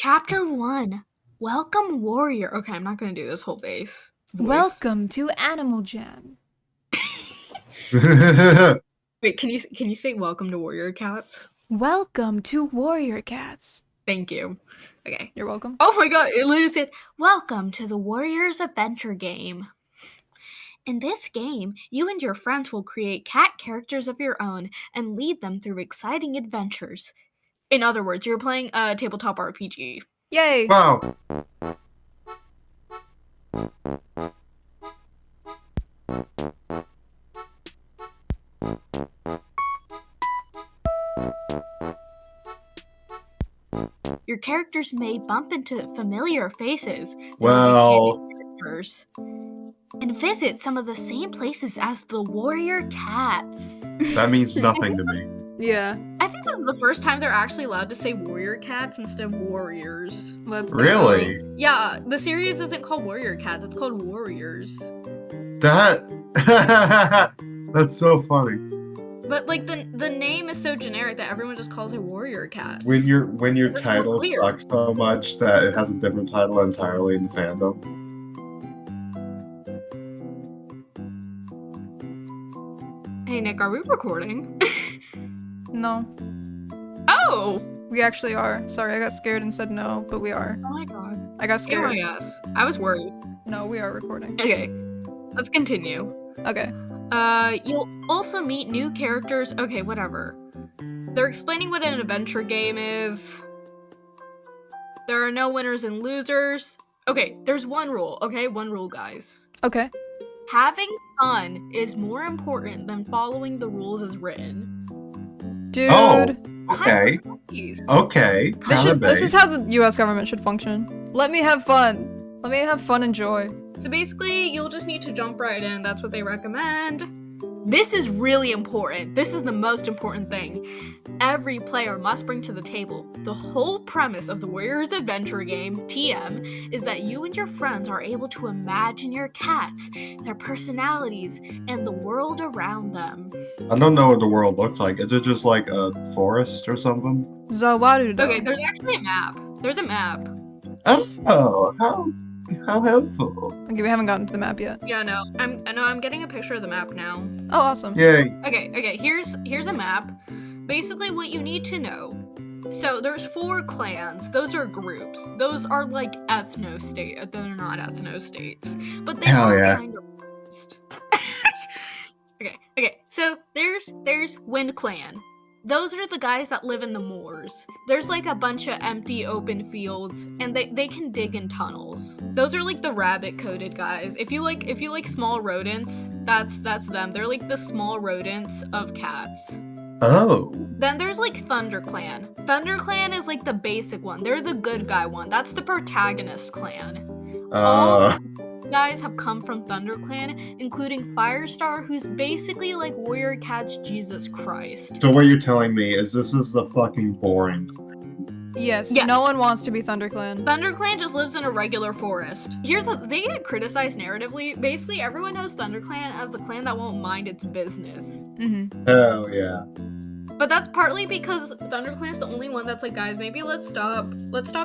Chapter 1. Welcome, Warrior. Okay, I'm not gonna do this whole voice. Welcome to Animal Jam. Wait, can you say welcome to Warrior Cats? Welcome to Warrior Cats. Thank you. Okay. You're welcome. Oh my god, it literally said, welcome to the Warriors Adventure Game. In this game, you and your friends will create cat characters of your own and lead them through exciting adventures. In other words, you're playing a tabletop RPG. Yay! Wow. Your characters may bump into familiar faces Well, and visit some of the same places as the Warrior Cats. that means nothing to me. Yeah. I think this is the first time they're actually allowed to say Warrior Cats instead of Warriors. Let's Really? Yeah, the series isn't called Warrior Cats, it's called Warriors. That that's so funny. But like the name is so generic that everyone just calls it Warrior Cats. When your That's title weird. sucks so much that it has a different title entirely in the fandom. Hey Nick, are we recording? No. Oh! We actually are. Sorry, I got scared and said no, but we are. Oh my god. I got scared. Yes. I was worried. No, we are recording. Okay, let's continue. Okay. You'll also meet new characters. Okay, whatever. They're explaining what an adventure game is. There are no winners and losers. Okay, there's one rule, okay? One rule, guys. Okay. Having fun is more important than following the rules as written. Dude. Oh. Okay. Jeez. Okay. This is how the US government should function. Let me have fun. Let me have fun and joy. So basically, you'll just need to jump right in. That's what they recommend. This is really important. This is the most important thing. Every player must bring to the table. The whole premise of the Warriors Adventure Game, TM, is that you and your friends are able to imagine your cats, their personalities, and the world around them. I don't know what the world looks like. Is it just like a forest or something? Zawarudo. Okay, there's actually a map. There's a map. Oh, how helpful. Okay, we haven't gotten to the map yet. Yeah, no. I'm getting a picture of the map now. Oh, awesome. Yay. Okay, here's a map. Basically what you need to know. So there's 4 clans. Those are groups. Those are like ethno-state. They're not ethno-states. But they Hell are yeah. kind of racist. Okay. So there's Wind Clan. Those are the guys that live in the moors. There's like a bunch of empty open fields, and they can dig in tunnels. Those are like the rabbit-coated guys. If you like small rodents, that's them. They're like the small rodents of cats. Oh. Then there's like Thunder Clan. Thunder Clan is like the basic one. They're the good guy one. That's the protagonist clan. All guys have come from Thunder Clan, including Firestar, who's basically like Warrior Cat's Jesus Christ. So what you're telling me is this is the fucking boring. Yes. Yes. No one wants to be ThunderClan. ThunderClan just lives in a regular forest. They get criticized narratively. Basically, everyone knows ThunderClan as the clan that won't mind its business. Mm-hmm. Hell yeah. But that's partly because ThunderClan's the only one that's like, guys, maybe let's stop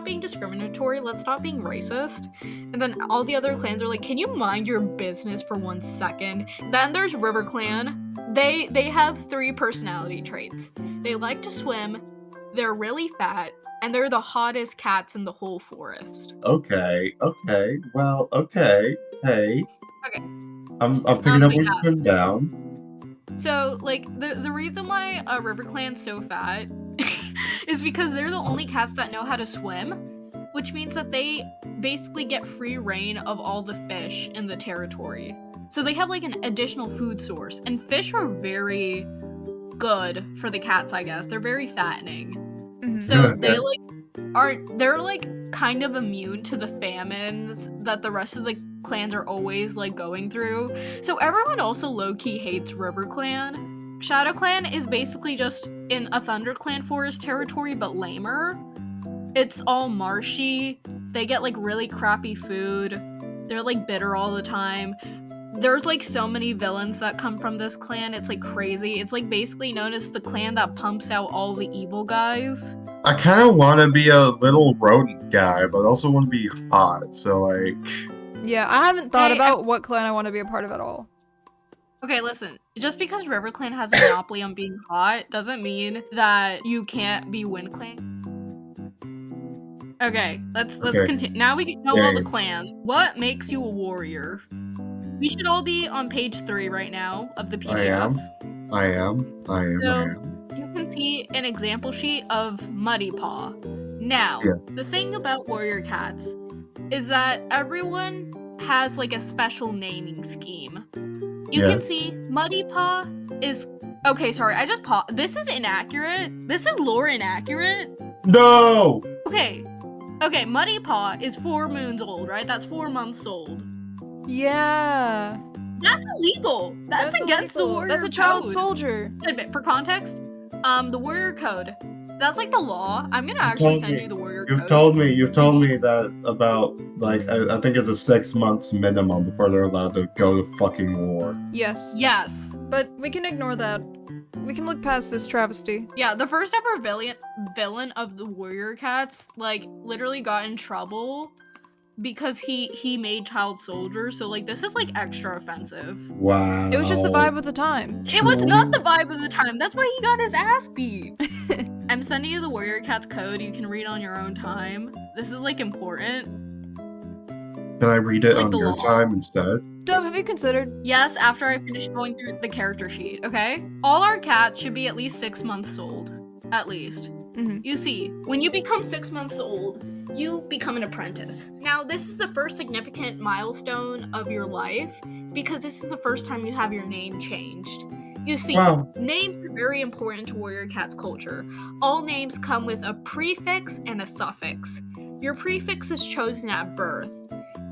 being discriminatory, let's stop being racist. And then all the other clans are like, can you mind your business for 1 second? Then there's RiverClan. They have 3 personality traits. They like to swim, they're really fat, and they're the hottest cats in the whole forest. Okay. Well, okay. Hey. Okay. I'm picking up what you're putting down. So, like, the reason why RiverClan's so fat is because they're the only cats that know how to swim, which means that they basically get free reign of all the fish in the territory. So they have, like, an additional food source, and fish are very good for the cats, I guess. They're very fattening. Mm-hmm. So they're like kind of immune to the famines that the rest of the clans are always like going through. So everyone also low-key hates RiverClan. ShadowClan is basically just in a ThunderClan forest territory but lamer. It's all marshy. They get like really crappy food. They're like bitter all the time. There's like so many villains that come from this clan. It's like crazy. It's like basically known as the clan that pumps out all the evil guys. I kind of want to be a little rodent guy, but also want to be hot. So like, Yeah, I haven't thought Hey, about what clan I want to be a part of at all. Okay, listen. Just because RiverClan has a monopoly on being hot doesn't mean that you can't be WindClan. Okay, let's Okay. continue. Now we know all Yeah. the clans. What makes you a warrior? We should all be on page 3 right now of the PDF. I am. So you can see an example sheet of Muddy Paw. Now, Yeah. the thing about Warrior Cats is that everyone has like a special naming scheme. You can Yes. see Muddy Paw is okay. Sorry, I just This is inaccurate. This is lore inaccurate. No. Okay, Muddy Paw is 4 moons old, right? That's 4 months old. Yeah. That's illegal. That's against the illegal. warrior That's a child code. soldier. For context, the warrior code. That's like the law. I'm gonna You actually told send me. you the warrior You've code. told me that about like I think it's a 6 months minimum before they're allowed to go to fucking war. Yes. Yes. But we can ignore that. We can look past this travesty. Yeah, the first ever villain of the Warrior Cats, like, literally got in trouble because he made child soldiers, so, like, this is, like, extra offensive. Wow. It was just the vibe of the time. It was not the vibe of the time. That's why he got his ass beat. I'm sending you the Warrior Cats code. You can read on your own time. This is, like, important. Can I read It's it like on the your law. time instead? Dub, have you considered? Yes, after I finish going through the character sheet, okay? All our cats should be at least 6 months old. At least. Mhm. You see, when you become 6 months old, you become an apprentice. Now, this is the first significant milestone of your life because this is the first time you have your name changed. You see, Wow. names are very important to Warrior Cats culture. All names come with a prefix and a suffix. Your prefix is chosen at birth,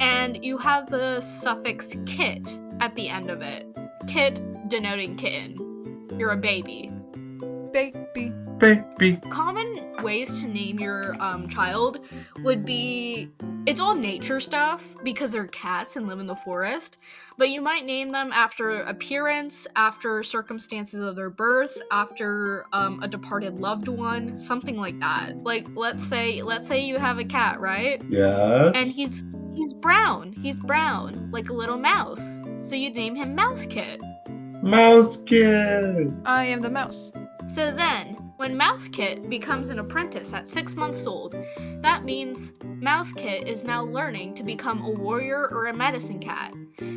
and you have the suffix kit at the end of it. Kit denoting kitten. You're a baby. Baby. Baby. Common ways to name your child would be, it's all nature stuff because they're cats and live in the forest, but you might name them after appearance, after circumstances of their birth, after a departed loved one, something like that. Like let's say you have a cat, right? Yes. And he's brown, like a little mouse. So you'd name him Mouse Kit. Mouse Kid. I am the mouse. So then, when Mouse Kit becomes an apprentice at 6 months old, that means Mouse Kit is now learning to become a warrior or a medicine cat.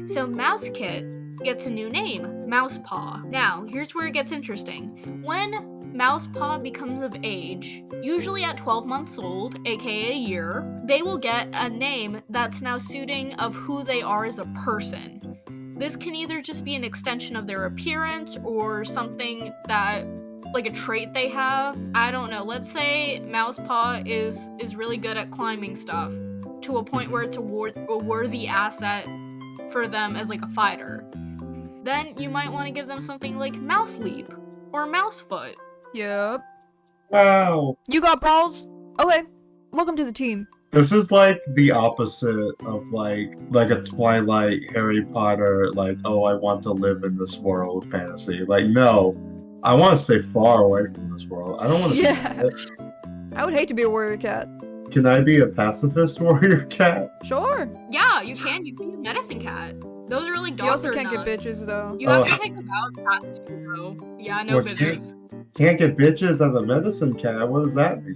So Mouse Kit gets a new name, Mouse Paw. Now, here's where it gets interesting. When Mouse Paw becomes of age, usually at 12 months old, aka a year, they will get a name that's now suiting of who they are as a person. This can either just be an extension of their appearance or something that, like a trait they have. I don't know. Let's say Mousepaw is really good at climbing stuff to a point where it's a worthy asset for them as like a fighter. Then you might want to give them something like Mouse Leap or Mouse Foot. Yep. Wow. You got balls? Okay. Welcome to the team. This is like the opposite of like a Twilight, Harry Potter, like, oh, I want to live in this world fantasy. Like, no, I want to stay far away from this world. I don't want to. Yeah. I would hate to be a warrior cat. Can I be a pacifist warrior cat? Sure. Yeah, you can. You can be a medicine cat. Those are really doctor You also can't nuns. get bitches though. You have Oh. to take them out chastity, though. Yeah, no What, bitches. Can't get bitches as a medicine cat. What does that mean?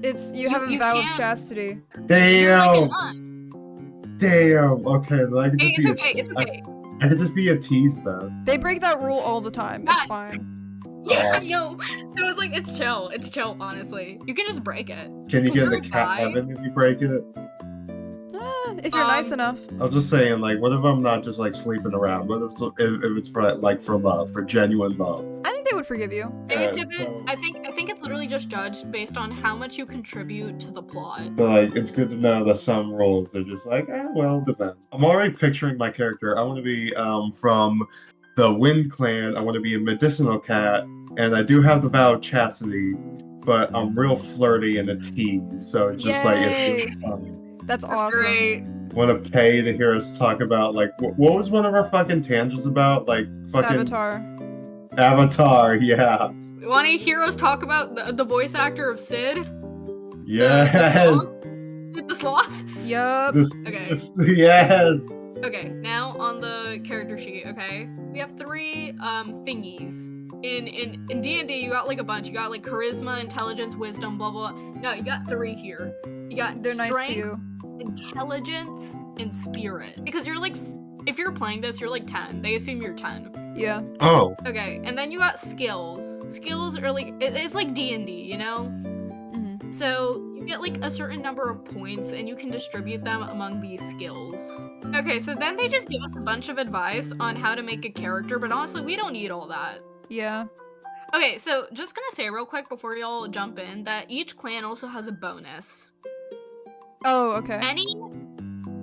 It's you have a you vow of can't. chastity. You're like a Damn. nun. Damn. Okay, then I could Hey, just it's be. okay. It's okay. I could just be a tease then. They break that rule all the time. It's Yeah. fine. Yeah, I know. So it's like it's chill. It's chill, honestly. You can just break it. Can you get You're into a cat guy. heaven if you break it? If you're nice enough. I was just saying, like, what if I'm not just like sleeping around? What if it's for like for love, for genuine love? I think they would forgive you. Based Yeah, of it, I think it's literally just judged based on how much you contribute to the plot. But like, it's good to know that some rules are just like, well, depends. I'm already picturing my character. I want to be from the Wind Clan. I want to be a medicinal cat, and I do have the vow of chastity, but I'm real flirty and a tease. So it's just like it's Yay. really funny. That's awesome. Great. Want to pay to hear us talk about like what was one of our fucking tangents about? Like fucking Avatar. Avatar, yeah. Want to hear us talk about the voice actor of Sid? Yes. The sloth? Yup. Yes. Okay, now on the character sheet, okay? We have 3 thingies. In D&D, you got like a bunch. You got like charisma, intelligence, wisdom, blah blah. No, you got 3 here. You got They're strength, nice to you. intelligence, and spirit. Because you're like, if you're playing this, you're like 10. They assume you're 10. Yeah. Oh. Okay, and then you got skills. Skills are like, it's like D&D, you know? Mm-hmm. So you get like a certain number of points and you can distribute them among these skills. Okay, so then they just give us a bunch of advice on how to make a character, but honestly, we don't need all that. Yeah. Okay, so just gonna say real quick before y'all jump in that each clan also has a bonus. Oh, okay. Any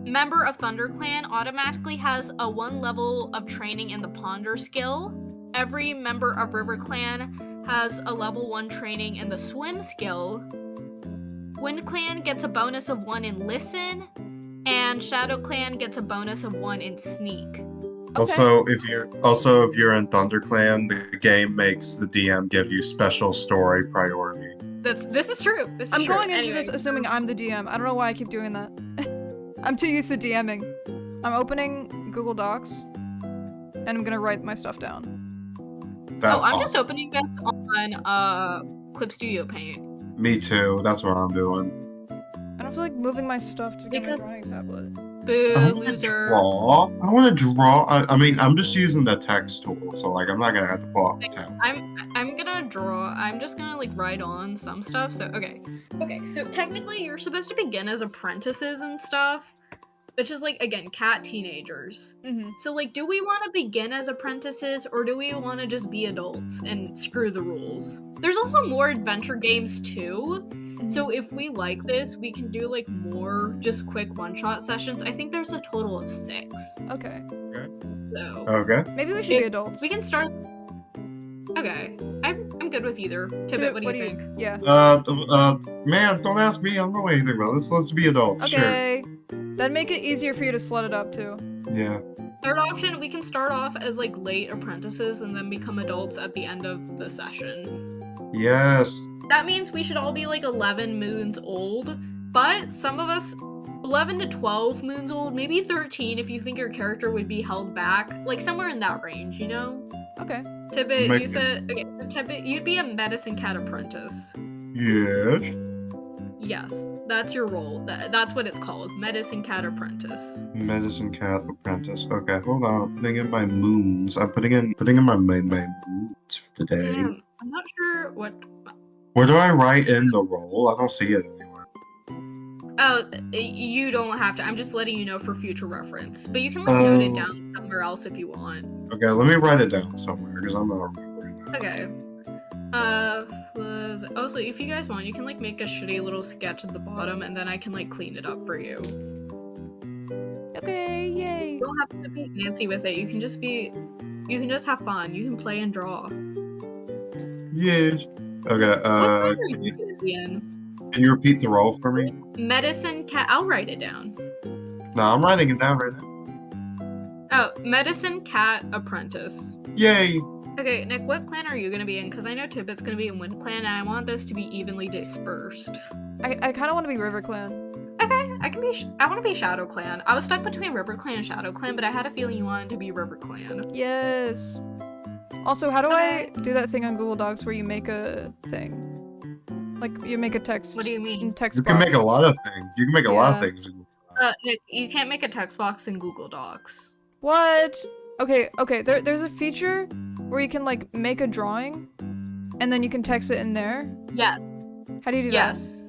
member of ThunderClan automatically has a 1 level of training in the Ponder skill. Every member of RiverClan has a level 1 training in the Swim skill. WindClan gets a bonus of 1 in Listen, and ShadowClan gets a bonus of 1 in Sneak. Also, if you're in ThunderClan, the game makes the DM give you special story priority. This is true. I'm going into this assuming I'm the DM. I don't know why I keep doing that. I'm too used to DMing. I'm opening Google Docs, and I'm gonna write my stuff down. I'm just opening this on Clip Studio Paint. Me too. That's what I'm doing. I don't feel like moving my stuff to get my drawing tablet. Boo, I loser. want to draw. I mean, I'm just using the text tool, so like I'm not gonna have to pull up the tab. I'm gonna draw. I'm just gonna like write on some stuff. So okay. So technically, you're supposed to begin as apprentices and stuff, which is like again cat teenagers. Mm-hmm. So like, do we want to begin as apprentices or do we want to just be adults and screw the rules? There's also more adventure games too. So if we like this, we can do like more just quick one-shot sessions. I think there's a total of 6. Okay. So Okay. Maybe we should be adults. we can start. Okay, I'm good with either. Tibbet, what do you think? Yeah. Man, don't ask me. I don't know anything about this. Let's be adults. Okay. That'd make it easier for you to slut it up too. Sure. Yeah. Third option, we can start off as like late apprentices and then become adults at the end of the session. Yes. That means we should all be like 11 moons old, but some of us 11 to 12 moons old, maybe 13 if you think your character would be held back, like somewhere in that range, you know? Okay. Tibbet, you said, okay, Tibbet, you'd be a medicine cat apprentice. Yes. Yes, that's your role. That's what it's called, medicine cat apprentice. Medicine cat apprentice. Okay, hold on. I'm putting in my moons. I'm putting in my moons for today. Damn, I'm not sure what. Where do I write in the role? I don't see it anywhere. Oh, you don't have to. I'm just letting you know for future reference. But you can like note it down somewhere else if you want. Okay, let me write it down somewhere because I'm not remembering that. Okay. Also, if you guys want, you can like make a shitty little sketch at the bottom, and then I can like clean it up for you. Okay, yay. You don't have to be fancy with it. You can just have fun. You can play and draw. Yes. Okay. What color are you gonna be in? Can you repeat the role for me? Medicine cat. I'll write it down. No, I'm writing it down right now. Oh, medicine cat apprentice. Yay! Okay, Nick, what clan are you gonna be in? Because I know Tibbet's gonna be in Wind Clan, and I want this to be evenly dispersed. I kind of want to be River Clan. Okay, I want to be Shadow Clan. I was stuck between River Clan and Shadow Clan, but I had a feeling you wanted to be River Clan. Yes. Also, how do I do that thing on Google Docs where you make a thing? Like, you make a text. What do you mean? In text You can box. make a lot of things. You can make a lot of Yeah. things. Nick, you can't make a text box in Google Docs. What? Okay, there's a feature where you can, like, make a drawing, and then you can text it in there. Yeah. How do you do Yes.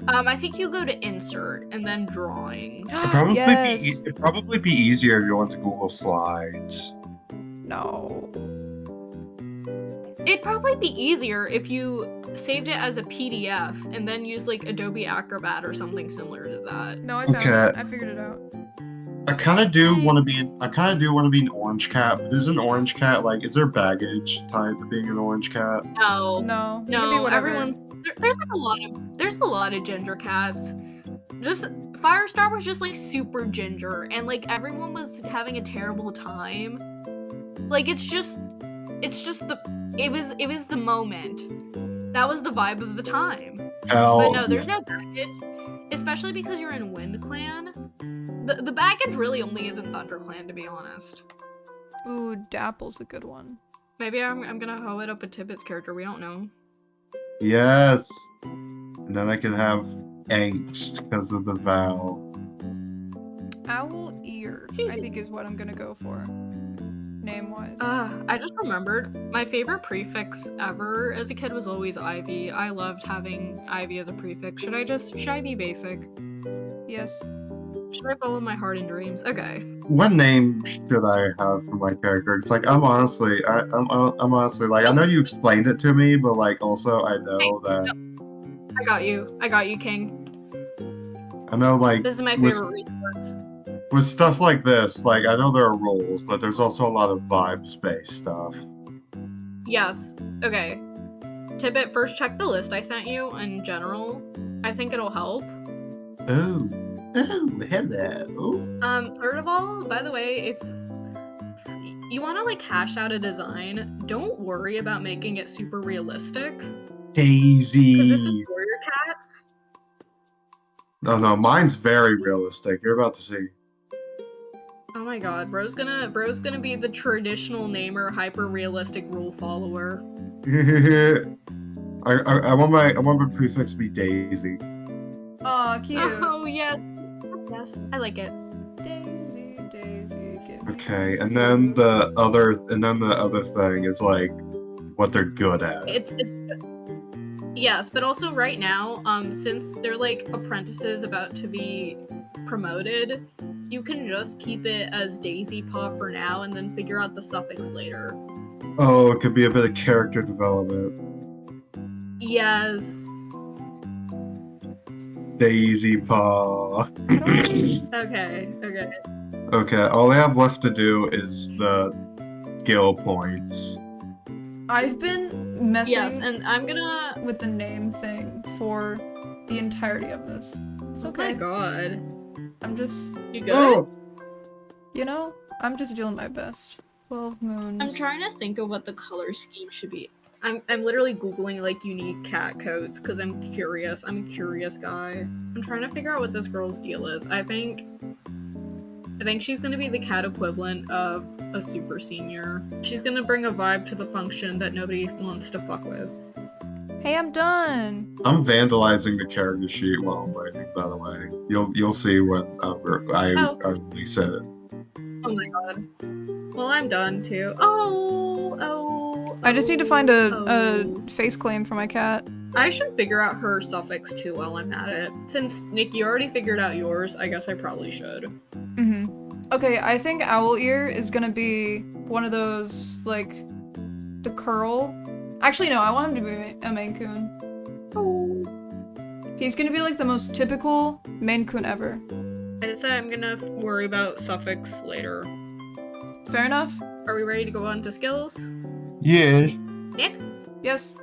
I think you go to Insert, and then Drawings. Yes. It'd probably be easier if you went to Google Slides. No. It'd probably be easier if you saved it as a PDF, and then used, like, Adobe Acrobat or something similar to that. No, I found Okay. it. I figured it out. I kind of do want to be an orange cat, but is an orange cat like? Is there baggage tied to being an orange cat? No. No. You can be No, whatever. there's a lot of ginger cats. Just Firestar was just like super ginger, and like everyone was having a terrible time. Like it's just It's just it was the moment. That was the vibe of the time. Hell, But no, there's no baggage, especially because you're in Wind Clan. The baggage really only is in Thunder Clan, to be honest. Ooh, Dapple's a good one. Maybe I'm gonna hoe it up a Tibbet's character. We don't know. yes. And then I can have angst because of the vow. Owl Ear, I think is what I'm gonna go for. Name-wise. I just remembered my favorite prefix ever as a kid was always Ivy. I loved having Ivy as a prefix. Should I be basic? Yes. Should I follow my heart and dreams? Okay. What name should I have for my character? It's like I'm honestly like I know you explained it to me, but like also I know that I got you, King. I know like This is my with, favorite resource. with stuff like this, like I know there are rules, but there's also a lot of vibe-based stuff. Yes. Okay. Tibbet, first check the list I sent you in general. I think it'll help. Oh, hello. Third of all, by the way, if you want to like hash out a design, don't worry about making it super realistic. Daisy. Because this is Warrior Cats. No, mine's very realistic. You're about to see. Oh my god, bro's gonna be the traditional namer, hyper realistic rule follower. I want my prefix to be Daisy. Aw, cute. Oh yes, yes, I like it. Daisy, give me Okay, daisy. and then the other thing is like what they're good at. It's yes, but also right now, since they're like apprentices about to be promoted, you can just keep it as Daisy Paw for now and then figure out the suffix later. Oh, it could be a bit of character development. Yes. Daisy Paw. Okay. Okay, all I have left to do is the skill points. I've been messing Yes, and I'm gonna. with the name thing for the entirety of this. It's Oh my okay. god. I'm just, You good? Oh, you know, I'm just doing my best. 12 moons. I'm trying to think of what the color scheme should be. I'm literally googling like unique cat coats because I'm curious. I'm a curious guy. I'm trying to figure out what this girl's deal is. I think she's gonna be the cat equivalent of a super senior. She's gonna bring a vibe to the function that nobody wants to fuck with. Hey, I'm done. I'm vandalizing the character sheet while I'm writing. By the way, you'll see when I release it. Oh my god. Well, I'm done too. Oh. I just need to find a Oh. face claim for my cat. I should figure out her suffix too while I'm at it. Since Nick, you already figured out yours, I guess I probably should. Okay, I think Owl Ear is gonna be one of those, like, the curl. Actually, no, I want him to be a Maine Coon. He's gonna be like the most typical Maine Coon ever. I decided I'm gonna worry about suffix later. Fair enough? Are we ready to go on to skills? Yeah. Nick? Yes.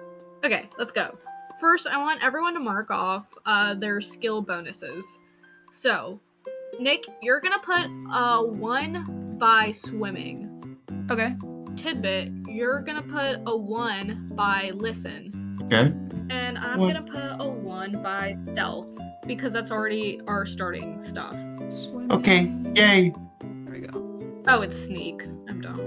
Okay, let's go. First, I want everyone to mark off their skill bonuses. So, Nick, you're gonna put 1 by swimming. Okay. Tidbit, you're gonna put a 1 by listen. Okay. And I'm What? gonna put a 1 by stealth, because that's already our starting stuff. Swimming. Okay. Yay. There we go. Oh, it's sneak. I'm dumb.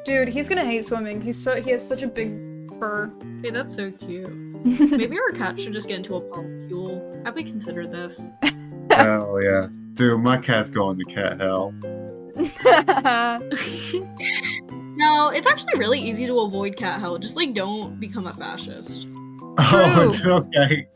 Dude, he's gonna hate swimming. He has such a big fur. Hey, that's so cute. Maybe our cat should just get into a polycule. Have we considered this? Hell yeah. Dude, my cat's going to cat hell. No, it's actually really easy to avoid cat hell. Just like don't become a fascist. Oh, okay.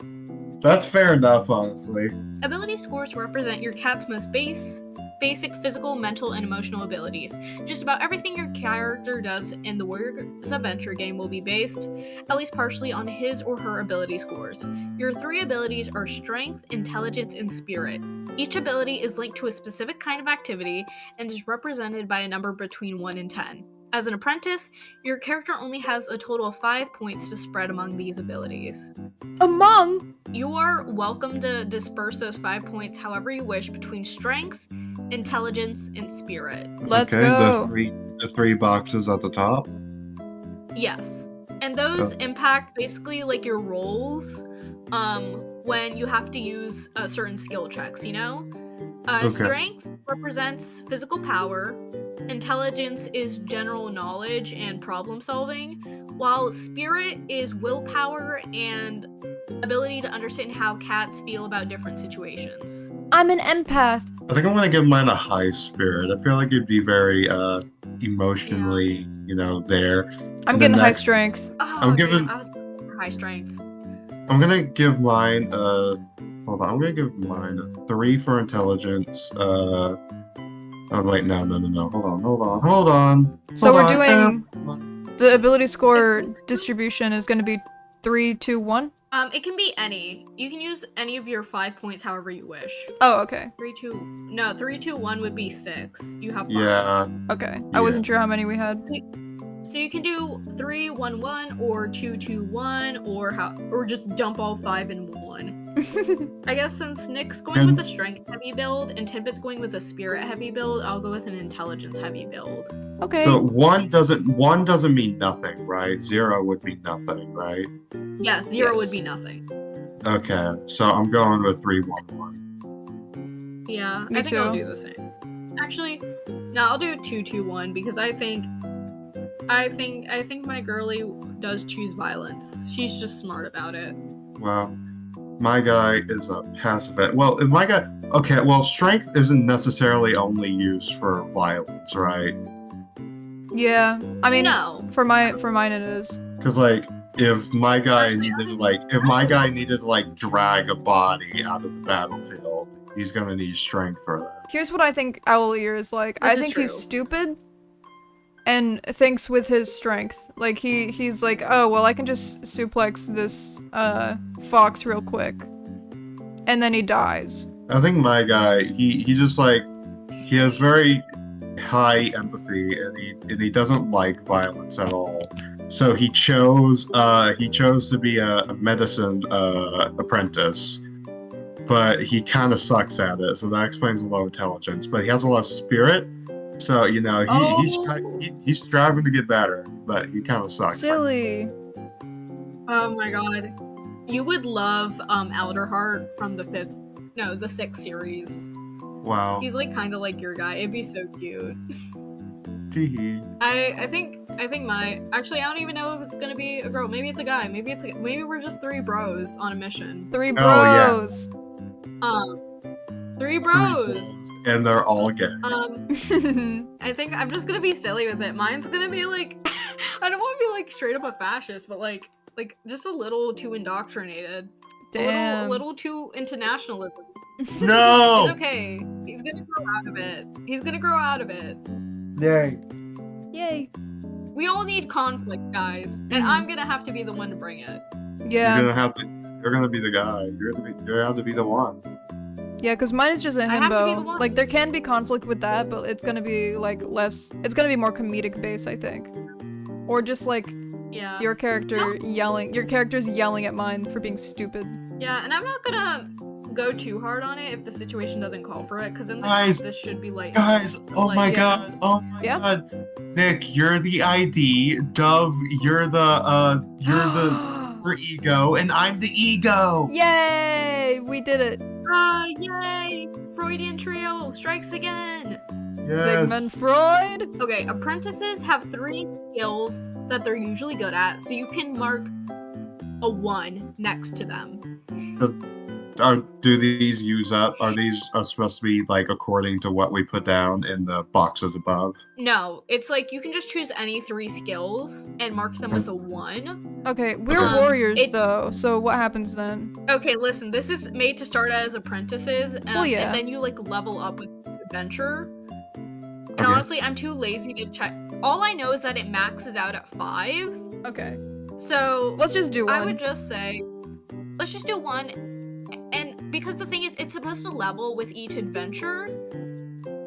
That's fair enough, honestly. Ability scores represent your cat's most basic physical, mental, and emotional abilities. Just about everything your character does in the Warrior's Adventure game will be based, at least partially, on his or her ability scores. Your 3 abilities are Strength, Intelligence, and Spirit. Each ability is linked to a specific kind of activity and is represented by a number between 1 and 10. As an apprentice, your character only has a total of 5 points to spread among these abilities. Among? You are welcome to disperse those 5 points however you wish between Strength, Intelligence, and Spirit. Let's okay, go. The three boxes at the top. Yes. And those impact basically like your rolls when you have to use certain skill checks, you know? Okay. Strength represents physical power, intelligence is general knowledge and problem solving, while spirit is willpower and ability to understand how cats feel about different situations. I'm an empath. I think I'm gonna give mine a high spirit. I feel like it'd be very emotionally, there. I'm And getting then high next, strength. Oh, I'm damn, giving I was going for high strength. I'm gonna give mine hold on, I'm gonna give mine a 3 for intelligence. Oh wait, no. Hold on. So we're doing Hold on. the ability score distribution is going to be 3, 2, 1. It can be any. You can use any of your 5 points however you wish. Oh, okay. 3, 2, 1 would be 6. You have 5. Yeah. Okay. I wasn't sure how many we had. So you can do 3, 1, 1, or 2, 2, 1, or just dump all 5 in one. I guess since Nick's going with a strength heavy build and Tippet's going with a spirit heavy build, I'll go with an intelligence heavy build. Okay. So one doesn't mean nothing, right? 0 would be nothing, right? Yes, 0 Yes. would be nothing. Okay, so I'm going with 3, 1, 1. Yeah, Me I think I'll too. do the same. Actually, no, I'll do 2, 2, 1 because I think my girly does choose violence. She's just smart about it. Well, my guy is a pacifist. Well, if my guy, okay, well, strength isn't necessarily only used for violence, right? Yeah. I mean, No. for mine it is. Because like, if my guy Actually, needed to like drag a body out of the battlefield, he's gonna need strength for that. Here's what I think Owl Ear is like. I This is think he's true. stupid and thinks with his strength. Like he's like, "Oh, well, I can just suplex this fox real quick." And then he dies. I think my guy, he just like, he has very high empathy and he doesn't like violence at all. So he chose to be a medicine apprentice, but he kind of sucks at it. So that explains the low intelligence. But he has a lot of spirit, so he's striving to get better, but he kind of sucks. Silly. Oh my god. You would love Alderheart from the 6th series. Wow. He's like kind of like your guy. It'd be so cute. Teehee. I think actually I don't even know if it's gonna be a girl. Maybe it's a guy. Maybe we're just 3 bros on a mission. 3 Oh, yeah. bros. 3 bros. And they're all gay. I think I'm just gonna be silly with it. Mine's gonna be like, I don't want to be like straight up a fascist, but like just a little too indoctrinated. Damn. A little too into nationalism. No. It's okay. He's gonna grow out of it. Yay. Yay. We all need conflict, guys, and I'm gonna have to be the one to bring it. Yeah. You're gonna be the guy. You're gonna have to be the one. Yeah, because mine is just a I have to be the himbo. one. Like, there can be conflict with that, but it's gonna be, like, less... It's gonna be more comedic base, I think. Or just, like, Yeah. your character yelling... Your character's yelling at mine for being stupid. Yeah, and I'm not gonna go too hard on it if the situation doesn't call for it, because in Guys, this should be like... Guys, oh Like, my yeah. god, oh my Yeah? god. Nick, you're the ID. Dove, you're the super ego, and I'm the ego. Yay! We did it. Yay! Freudian trio strikes again! Sigmund Freud! Okay, apprentices have 3 skills that they're usually good at, so you can mark a 1 next to them. Do these use up? Are these supposed to be like according to what we put down in the boxes above? No, it's like you can just choose any 3 skills and mark them with a 1. Okay, we're Okay. warriors, though, so what happens then? Okay, listen, this is made to start as apprentices, Well, yeah. and then you like level up with adventure. And Okay. honestly, I'm too lazy to check. All I know is that it maxes out at 5. Okay. So Let's just do one. I would just say, let's just do 1. And because the thing is, it's supposed to level with each adventure.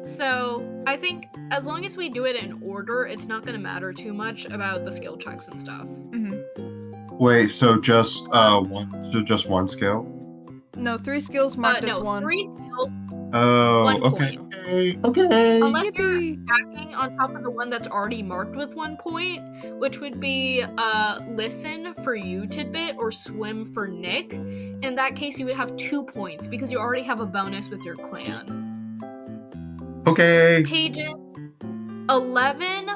So I think as long as we do it in order, it's not going to matter too much about the skill checks and stuff. Wait, so just one skill? No, 3 skills marked as No, 1. 3 skills. Oh, 1 okay, point. Okay. Unless you're Yippee. stacking on top of the one that's already marked with 1 point, which would be listen for you, Tidbit, or swim for Nick. In that case, you would have 2 points because you already have a bonus with your clan. Okay. Pages 11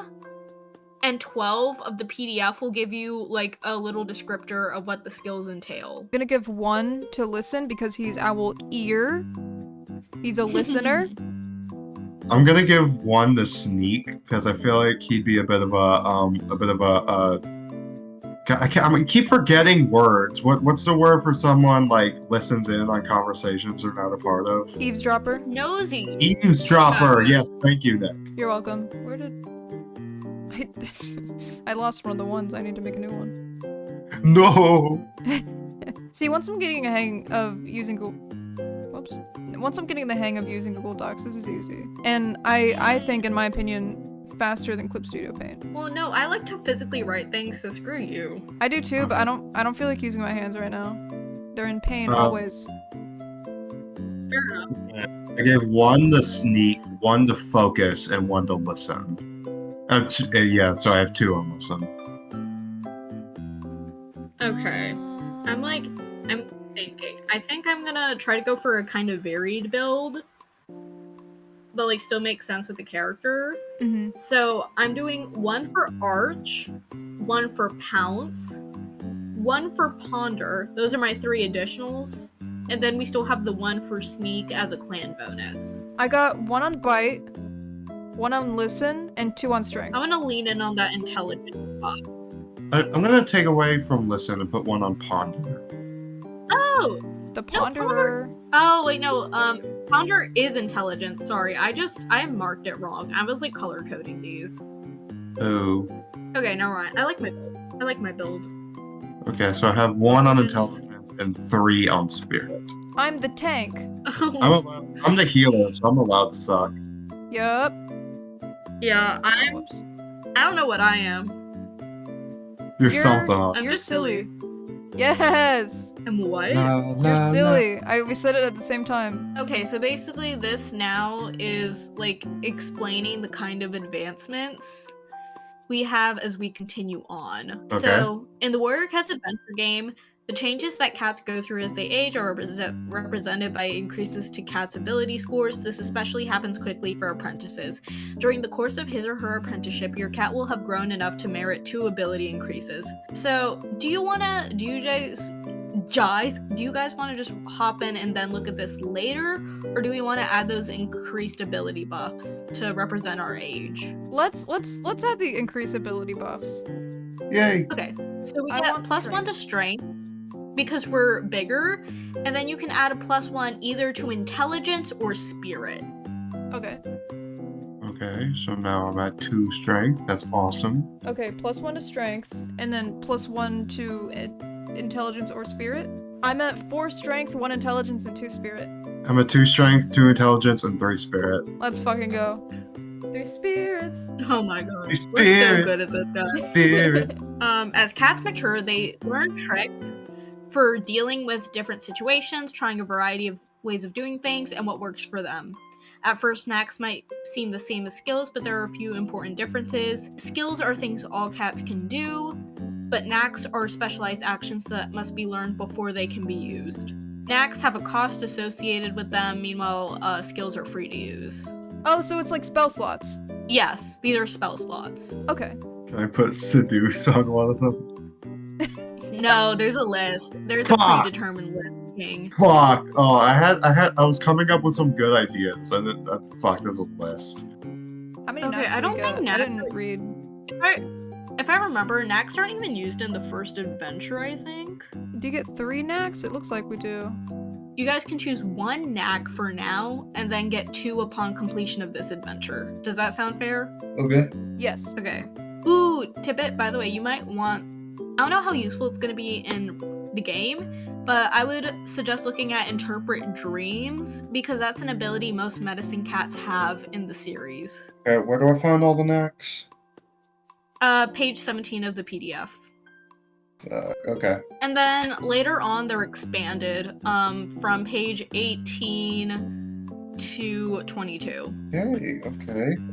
and 12 of the PDF will give you like a little descriptor of what the skills entail. I'm gonna give 1 to listen because he's owl ear. He's a listener. I'm gonna give 1 to sneak because I feel like he'd be I keep forgetting words. What's the word for someone like listens in on conversations they're not a part of? Eavesdropper. Nosy. Eavesdropper. Okay. Yes, thank you, Nick. You're welcome. Where did... I lost one of the ones. I need to make a new one. No. See, once I'm getting a hang of using Google... Whoops. Once I'm getting the hang of using Google Docs, this is easy. And I think, in my opinion, faster than Clip Studio Paint. Well, no, I like to physically write things, so screw you. I do too, but I don't feel like using my hands right now. They're in pain always. Fair enough. I gave 1 to sneak, 1 to focus, and 1 to listen. Yeah, so I have 2 on listen. Okay. I'm thinking. I think I'm gonna try to go for a kind of varied build, but like still make sense with the character. Mm-hmm. So I'm doing 1 for Arch, 1 for Pounce, 1 for Ponder. Those are my 3 additionals. And then we still have the 1 for Sneak as a clan bonus. I got 1 on Bite, 1 on Listen, and 2 on Strength. I want to lean in on that intelligence spot. I'm gonna take away from listen and put 1 on ponder. Oh! The No, Ponderer. Oh, wait, no. Ponder is intelligence. Sorry, I marked it wrong. I was like color coding these. Oh. Okay, never mind. I like my build. Okay, so I have 1 on intelligence and 3 on spirit. I'm the tank. I'm the healer, so I'm allowed to suck. Yup. Yeah, Whoops. I don't know what I am. You're You're- something. I'm You're just silly. Yes! I'm what? You're silly. We said it at the same time. Okay, so basically this now is like explaining the kind of advancements we have as we continue on. Okay. So in the Warrior Cats adventure game, the changes that cats go through as they age are represented by increases to cats' ability scores. This especially happens quickly for apprentices. During the course of his or her apprenticeship, your cat will have grown enough to merit 2 ability increases. So, do you guys want to just hop in and then look at this later? Or do we want to add those increased ability buffs to represent our age? Let's add the increased ability buffs. Yay. Okay, so we I get want +1 to strength because we're bigger, and then you can add a +1 either to intelligence or spirit. Okay. Okay, so now I'm at 2 strength. That's awesome. Okay, +1 to strength, and then +1 to intelligence or spirit. I'm at 4 strength, 1 intelligence, and 2 spirit. I'm at 2 strength, 2 intelligence, and 3 spirit. Let's fucking go. 3 spirits. Oh my god, we're so Spirit. good at this, guys. Spirit. As cats mature, they learn tricks for dealing with different situations, trying a variety of ways of doing things, and what works for them. At first, knacks might seem the same as skills, but there are a few important differences. Skills are things all cats can do, but knacks are specialized actions that must be learned before they can be used. Knacks have a cost associated with them, meanwhile, skills are free to use. Oh, so it's like spell slots. Yes, these are spell slots. Okay. Can I put seduce on one of them? No, there's a list. There's Fuck. a predetermined list, King. Fuck. Oh, I was coming up with some good ideas, and there's a list. How many Okay, knacks I did we don't think get? I knacks didn't are- read. If I remember, knacks aren't even used in the first adventure, I think. Do you get 3 knacks? It looks like we do. You guys can choose 1 knack for now, and then get 2 upon completion of this adventure. Does that sound fair? Okay. Yes. Okay. Ooh, Tippet, by the way, you might want... I don't know how useful it's going to be in the game, but I would suggest looking at Interpret Dreams, because that's an ability most medicine cats have in the series. Okay, where do I find all the knacks? Page 17 of the PDF. Okay. And then later on, they're expanded from page 18 to 22. Okay,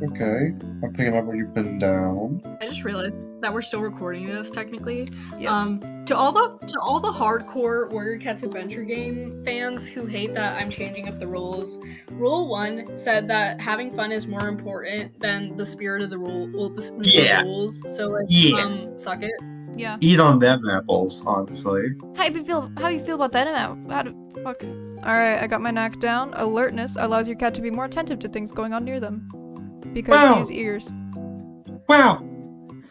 okay. I'm picking up where you've been down. I just realized that we're still recording this technically. Yes. To all the hardcore Warrior Cats adventure game fans who hate that I'm changing up the rules, Rule 1 said that having fun is more important than the spirit of the rule. Well, the rules. So like, suck it. Yeah. Eat on them apples, honestly. How you feel about that now? Fuck. Alright, I got my knack down. Alertness allows your cat to be more attentive to things going on near them. Because he has ears. Wow!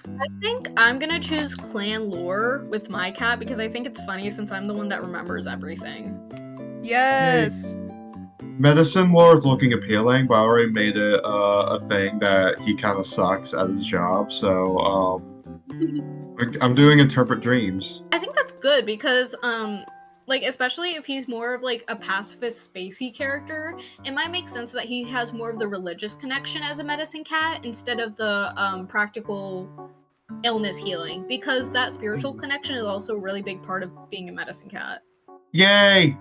I think I'm gonna choose clan lore with my cat because I think it's funny since I'm the one that remembers everything. Yes! Medicine lore is looking appealing, but I already made it a thing that he kind of sucks at his job, so I'm doing interpret dreams. I think that's good because like especially if he's more of like a pacifist spacey character, it might make sense that he has more of the religious connection as a medicine cat instead of the practical illness healing, because that spiritual connection is also a really big part of being a medicine cat. Yay!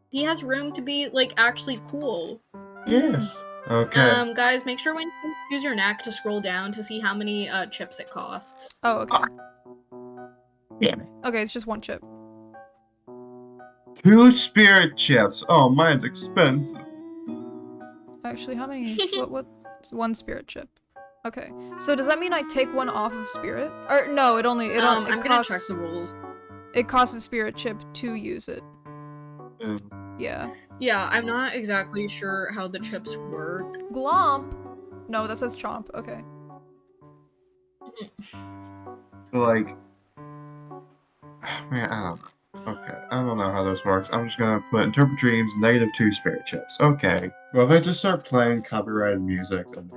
He has room to be like actually cool. Yes. Okay. Guys, make sure when you choose your knack to scroll down to see how many chips it costs. Oh, okay. Yeah. Okay, it's just one chip. 2 spirit chips. Oh, mine's expensive. Actually, how many? What's one spirit chip? Okay. So does that mean I take one off of spirit? Or no, it I'm gonna check the rules. It costs a spirit chip to use it. Yeah. Yeah, I'm not exactly sure how the chips work. Glomp. No, that says chomp. Okay. Like, man, I don't know. Okay, I don't know how this works. I'm just gonna put interpret dreams, -2 spirit chips. Okay. Well, if I just start playing copyrighted music, then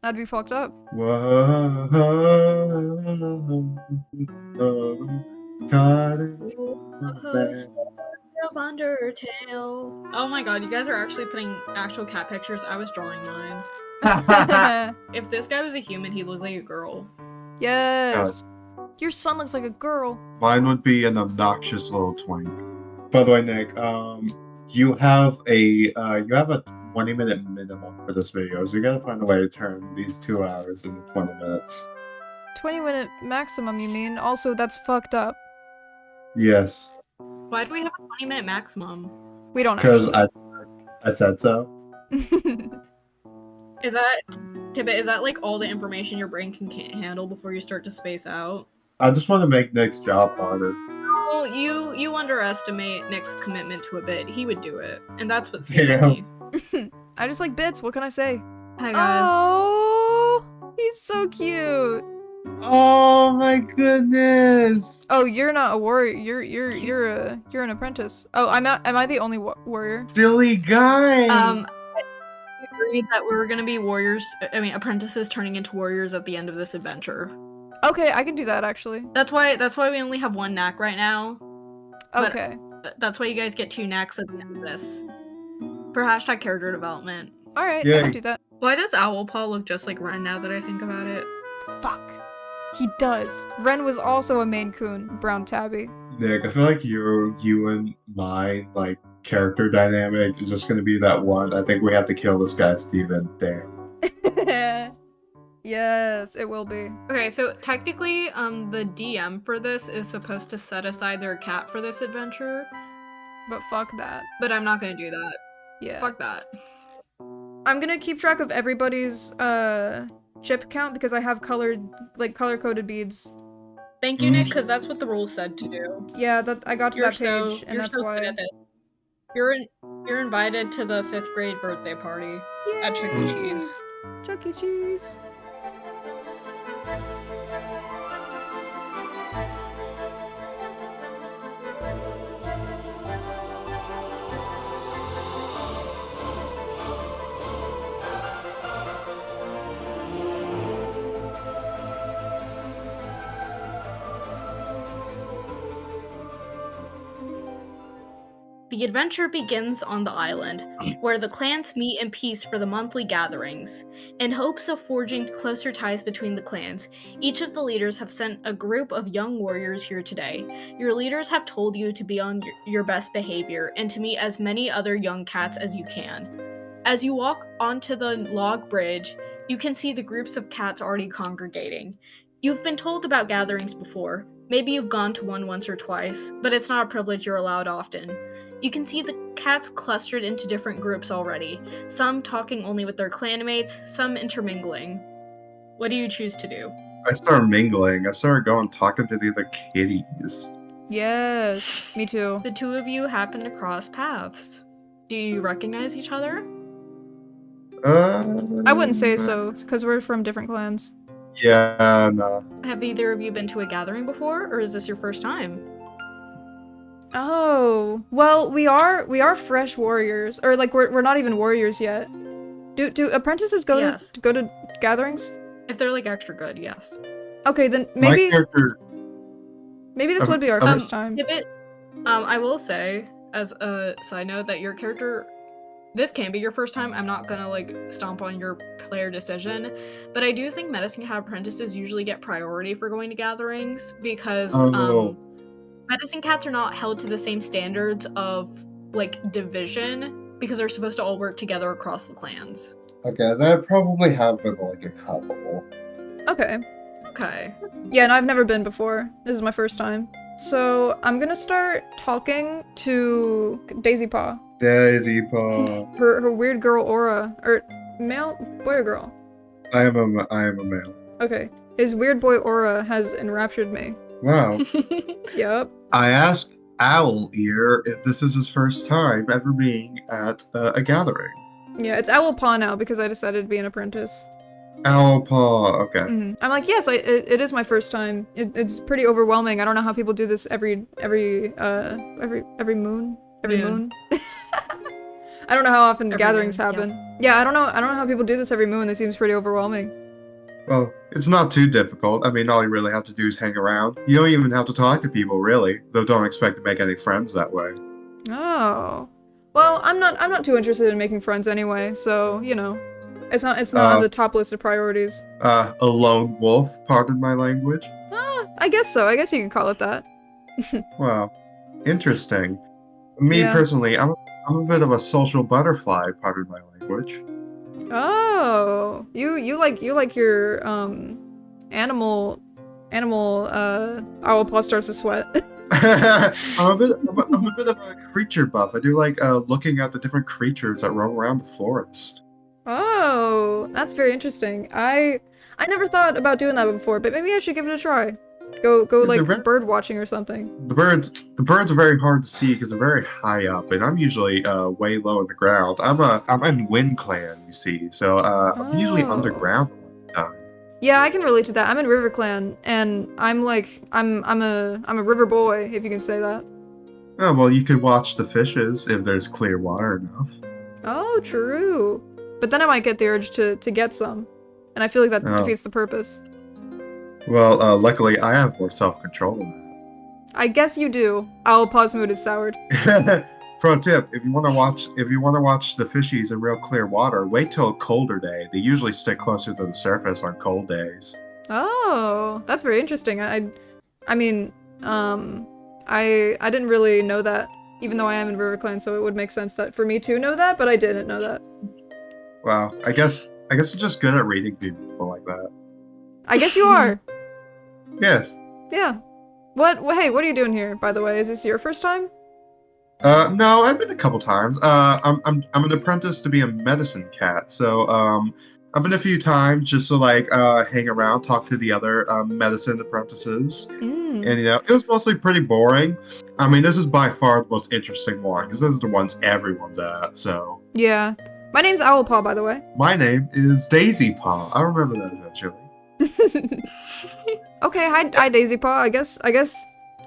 That'd be fucked up. whoa, caught in Host of Undertale. Oh my god, you guys are actually putting actual cat pictures. I was drawing mine. If this guy was a human, he'd look like a girl. Yes. Your son looks like a girl. Mine would be an obnoxious little twink. By the way, Nick, you have a 20-minute minimum for this video, so you gotta find a way to turn these 2 hours into 20 minutes. 20-minute maximum, you mean? Also, that's fucked up. Yes. Why do we have a 20-minute maximum? We don't Because actually. I said so. Is that, Tibbet, is that like all the information your brain can handle before you start to space out? I just want to make Nick's job harder. Oh, you underestimate Nick's commitment to a bit. He would do it, and that's what scares me. I just like bits. What can I say? Hi guys. Oh, he's so cute. Oh my goodness! Oh, you're not a warrior. You're an apprentice. Oh, am I the only warrior? Silly guy! I agreed that we were gonna be apprentices turning into warriors at the end of this adventure. Okay, I can do that actually. That's why we only have one knack right now. Okay. That's why you guys get 2 knacks at the end of this. For hashtag character development. Alright, Yay. I can do that. Why does Owlpaw look just like Ren now that I think about it? Fuck. He does. Ren was also a Maine Coon, brown tabby. Nick, I feel like you and my character dynamic is just gonna be that one. I think we have to kill this guy, Steven. Damn. Yes, it will be. Okay, so technically, the DM for this is supposed to set aside their cat for this adventure. But fuck that. But I'm not gonna do that. Yeah. Fuck that. I'm gonna keep track of everybody's chip count because I have color-coded beads. Thank you, Nick, because that's what the rules said to do. Yeah, I got to that page, and that's why. Good at this. You're invited to the 5th grade birthday party at Chuck E. Cheese. Chuck E. Cheese. The adventure begins on the island, where the clans meet in peace for the monthly gatherings. In hopes of forging closer ties between the clans, each of the leaders have sent a group of young warriors here today. Your leaders have told you to be on your best behavior and to meet as many other young cats as you can. As you walk onto the log bridge, you can see the groups of cats already congregating. You've been told about gatherings before. Maybe you've gone to one once or twice, but it's not a privilege you're allowed often. You can see the cats clustered into different groups already, some talking only with their clanmates, some intermingling. What do you choose to do? I started mingling. I started going talking to the other kitties. Yes, me too. The two of you happen to cross paths. Do you recognize each other? I wouldn't say so, because we're from different clans. Yeah, no. Have either of you been to a gathering before, or is this your first time? Oh, well, we are fresh warriors, or like we're not even warriors yet. Do apprentices go Yes. to go to gatherings? If they're like extra good, yes. Okay, then My maybe character. this would be our first time. Pivot, I will say, as a side note, that your character, this can be your first time. I'm not gonna like stomp on your player decision, but I do think medicine cat apprentices usually get priority for going to gatherings because Oh. medicine cats are not held to the same standards of like division because they're supposed to all work together across the clans. Okay, that probably have been like a couple. Okay. Okay. Yeah, no, I've never been before. This is my first time. So I'm gonna start talking to Daisy Paw. Daisy Paw. Her weird girl aura, or male, boy or girl? I am a male. Okay. His weird boy aura has enraptured me. Wow. Yup. I asked Owl Ear if this is his first time ever being at a gathering. Yeah, it's Owl Paw now because I decided to be an apprentice. Owl Paw. Okay. I'm like, yes, it is my first time. It's pretty overwhelming. I don't know how people do this every moon. Every moon. I don't know how often Every gatherings moon, happen. yes. Yeah, I don't know how people do this every moon. This seems pretty overwhelming. Well, it's not too difficult. I mean, all you really have to do is hang around. You don't even have to talk to people, really. Though don't expect to make any friends that way. Oh. Well, I'm not too interested in making friends anyway, so, you know. It's not on the top list of priorities. A lone wolf, pardon my language. I guess so. I guess you could call it that. Wow. Interesting. Me Yeah. personally, I'm a bit of a social butterfly, pardon my language. Oh. You like your animal owl paw starts to sweat. I'm a bit of a creature buff. I do like looking at the different creatures that roam around the forest. Oh, that's very interesting. I never thought about doing that before, but maybe I should give it a try. Go like bird watching or something. The birds are very hard to see because they're very high up, and I'm usually way low in the ground. I'm in Wind Clan, you see, so I'm usually Oh. underground a lot of the time. Yeah, I can relate to that. I'm in River Clan, and I'm a river boy, if you can say that. Oh well, you could watch the fishes if there's clear water enough. Oh, true. But then I might get the urge to get some, and I feel like that Oh. defeats the purpose. Well, luckily I have more self-control than I guess you do. Owl Paw's mood is soured. that. Pro tip: if you want to watch the fishies in real clear water, wait till a colder day. They usually stick closer to the surface on cold days. Oh, that's very interesting. I mean, I didn't really know that, even though I am in River Clan, so it would make sense that for me to know that, but I didn't know that. Wow, I guess I'm just good at reading people like that. I guess you are. Yes. Yeah. Hey, what are you doing here, by the way? Is this your first time? No, I've been a couple times. I'm an apprentice to be a medicine cat, so I've been a few times just to like hang around, talk to the other medicine apprentices, and it was mostly pretty boring. I mean, this is by far the most interesting one because this is the ones everyone's at. So Yeah. My name's Owl Paw, by the way. my name is Daisy Paw. I remember that eventually. Okay, hi Daisy Paw. I guess.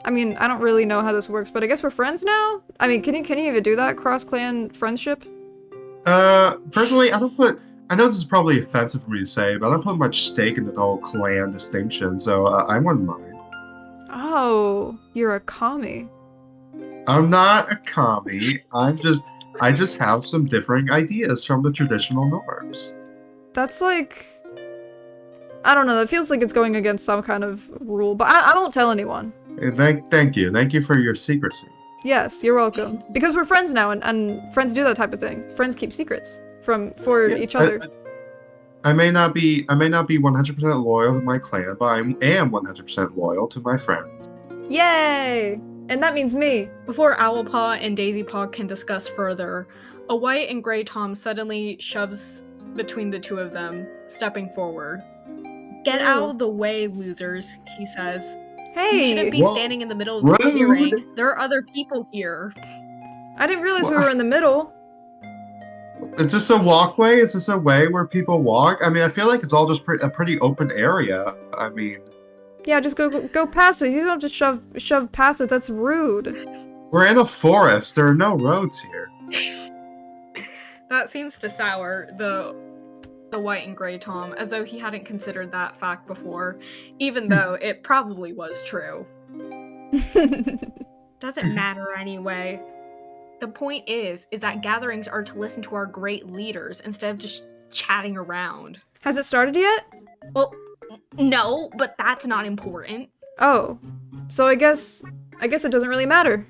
I mean, I don't really know how this works, but I guess we're friends now. I mean, can you even do that cross-clan friendship? Personally, I don't put. I know this is probably offensive for me to say, but I don't put much stake in the whole clan distinction, so I wouldn't mind. Oh, you're a commie. I'm not a commie. I just have some differing ideas from the traditional norms. That's like... I don't know, it feels like it's going against some kind of rule, but I won't tell anyone. Thank you. Thank you for your secrecy. Yes, you're welcome. Because we're friends now, and friends do that type of thing. Friends keep secrets for Yes, each other. I may not be 100% loyal to my clan, but I am 100% loyal to my friends. Yay! And that means me. Before Owlpaw and Daisypaw can discuss further, a white and gray Tom suddenly shoves between the two of them, stepping forward. Get out of the way, losers, he says. You shouldn't Hey! be standing in the middle of the clearing. There are other people here. I didn't realize we were in the middle. It's just a walkway? Is this a way where people walk? I mean, I feel like it's all just a pretty open area. I mean... Yeah, just go past it. You don't just shove past it. That's rude. We're in a forest. There are no roads here. That seems to sour the white and gray Tom, as though he hadn't considered that fact before, even though it probably was true. Doesn't matter anyway. The point is that gatherings are to listen to our great leaders instead of just chatting around. Has it started yet? Well, no, but that's not important. Oh. So I guess it doesn't really matter.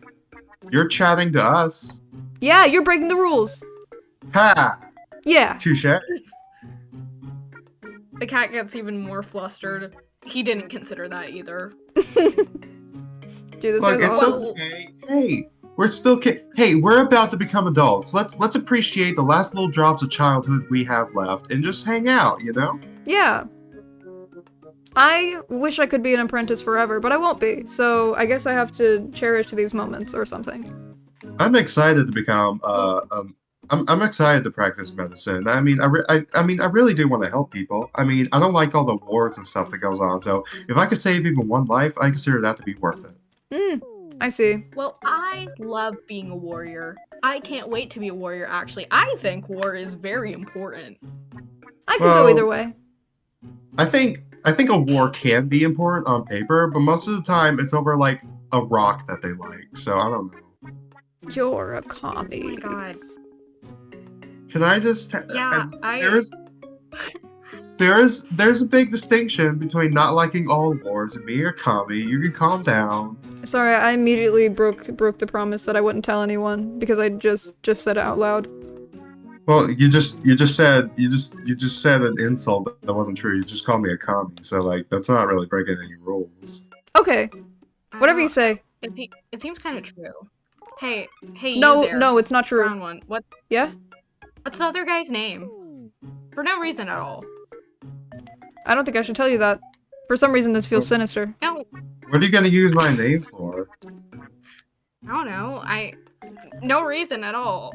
You're chatting to us. Yeah, you're breaking the rules. Ha! Yeah. Touche. The cat gets even more flustered. He didn't consider that either. Dude, this Look, guy's it's awesome. okay. Hey, we're still Hey, we're about to become adults. Let's appreciate the last little drops of childhood we have left and just hang out, you know? Yeah. I wish I could be an apprentice forever, but I won't be, so I guess I have to cherish these moments or something. I'm excited to become I'm excited to practice medicine. I mean, I really do want to help people. I mean, I don't like all the wars and stuff that goes on. So if I could save even one life, I consider that to be worth it. I see. Well, I love being a warrior. I can't wait to be a warrior, actually. I think war is very important. I could go either way. I think a war can be important on paper, but most of the time it's over like a rock that they like. So I don't know. You're a Oh commie. my god. Can I just? Yeah, There's a big distinction between not liking all wars and being a commie. You can calm down. Sorry, I immediately broke the promise that I wouldn't tell anyone because I just said it out loud. Well, you just said an insult that wasn't true. You just called me a commie, so like that's not really breaking any rules. Okay, whatever you say. It seems kind of true. Hey, No, you there, no, it's not true. brown one. What? Yeah? What's the other guy's name? For no reason at all. I don't think I should tell you that. For some reason, this feels sinister. No, What are you gonna use my name for? I don't know. No reason at all.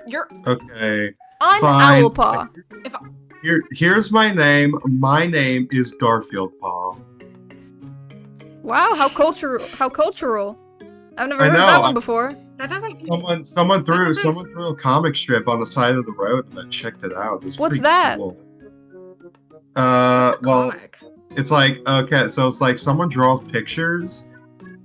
You're Okay. I'm Fine. Owlpaw. Here's my name. My name is Garfield Paw. Wow, how cultural. I've never I heard know, that one before. that doesn't. Someone threw a comic strip on the side of the road and I checked it out. It was What's pretty that? cool. It's a Well, comic. it's like, okay, so it's like someone draws pictures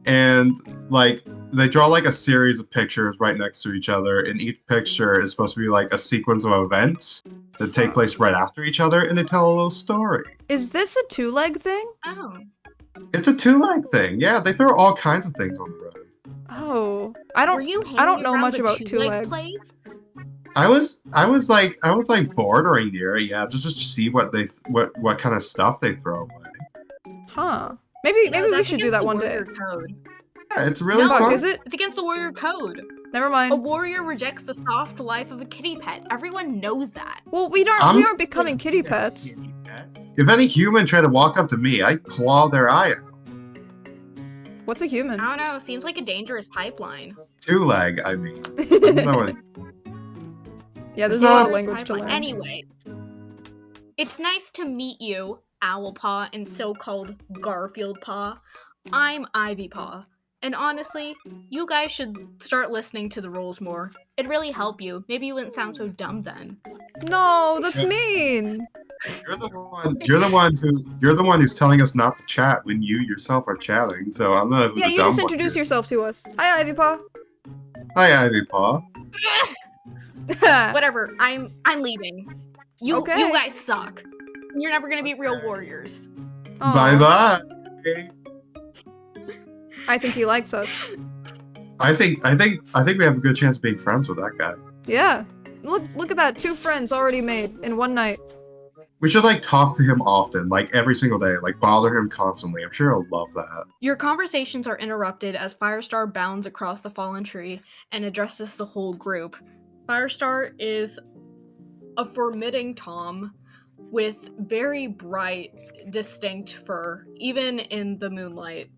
and like they draw like a series of pictures right next to each other, and each picture is supposed to be like a sequence of events that take place right after each other, and they tell a little story. Is this a two-leg thing? Oh. It's a two-leg thing. Yeah, they throw all kinds of things on the road. Oh, I Were you don't hanging know around much the about two-leg two-legs. place? I was like bordering near it, yeah, just to see what kind of stuff they throw away. Huh. Maybe You know, we that's should do against that the one day. warrior code. Yeah, it's really No. fun. Is it? It's against the warrior code. Never A mind. warrior rejects the soft life of a kitty pet. Everyone knows that. Well, we aren't becoming kitty pets. If any human tried to walk up to me, I'd claw their eye out. What's a human? I don't know. Seems like a dangerous pipeline. Two-leg, I mean. I don't know what- Yeah, there's It's a lot not- of language to learn. Anyway, it's nice to meet you, Owlpaw and so-called Garfield Paw. I'm Ivy Paw. And honestly, you guys should start listening to the rules more. It'd really help you. Maybe you wouldn't sound so dumb then. No, that's mean. You're the one who's telling us not to chat when you yourself are chatting. So I'm not. Yeah, you just introduce yourself to us. Hi, Ivy Paw. Hi, Ivy Paw. Whatever. I'm leaving. You Okay. guys suck. You're never gonna be real warriors. Aw, Bye-bye. I think he likes us. I think we have a good chance of being friends with that guy. Yeah. Look at that. 2 friends already made in one night. We should like talk to him often, like every single day, like bother him constantly. I'm sure he'll love that. Your conversations are interrupted as Firestar bounds across the fallen tree and addresses the whole group. Firestar is a formitting tom with very bright, distinct fur, even in the moonlight.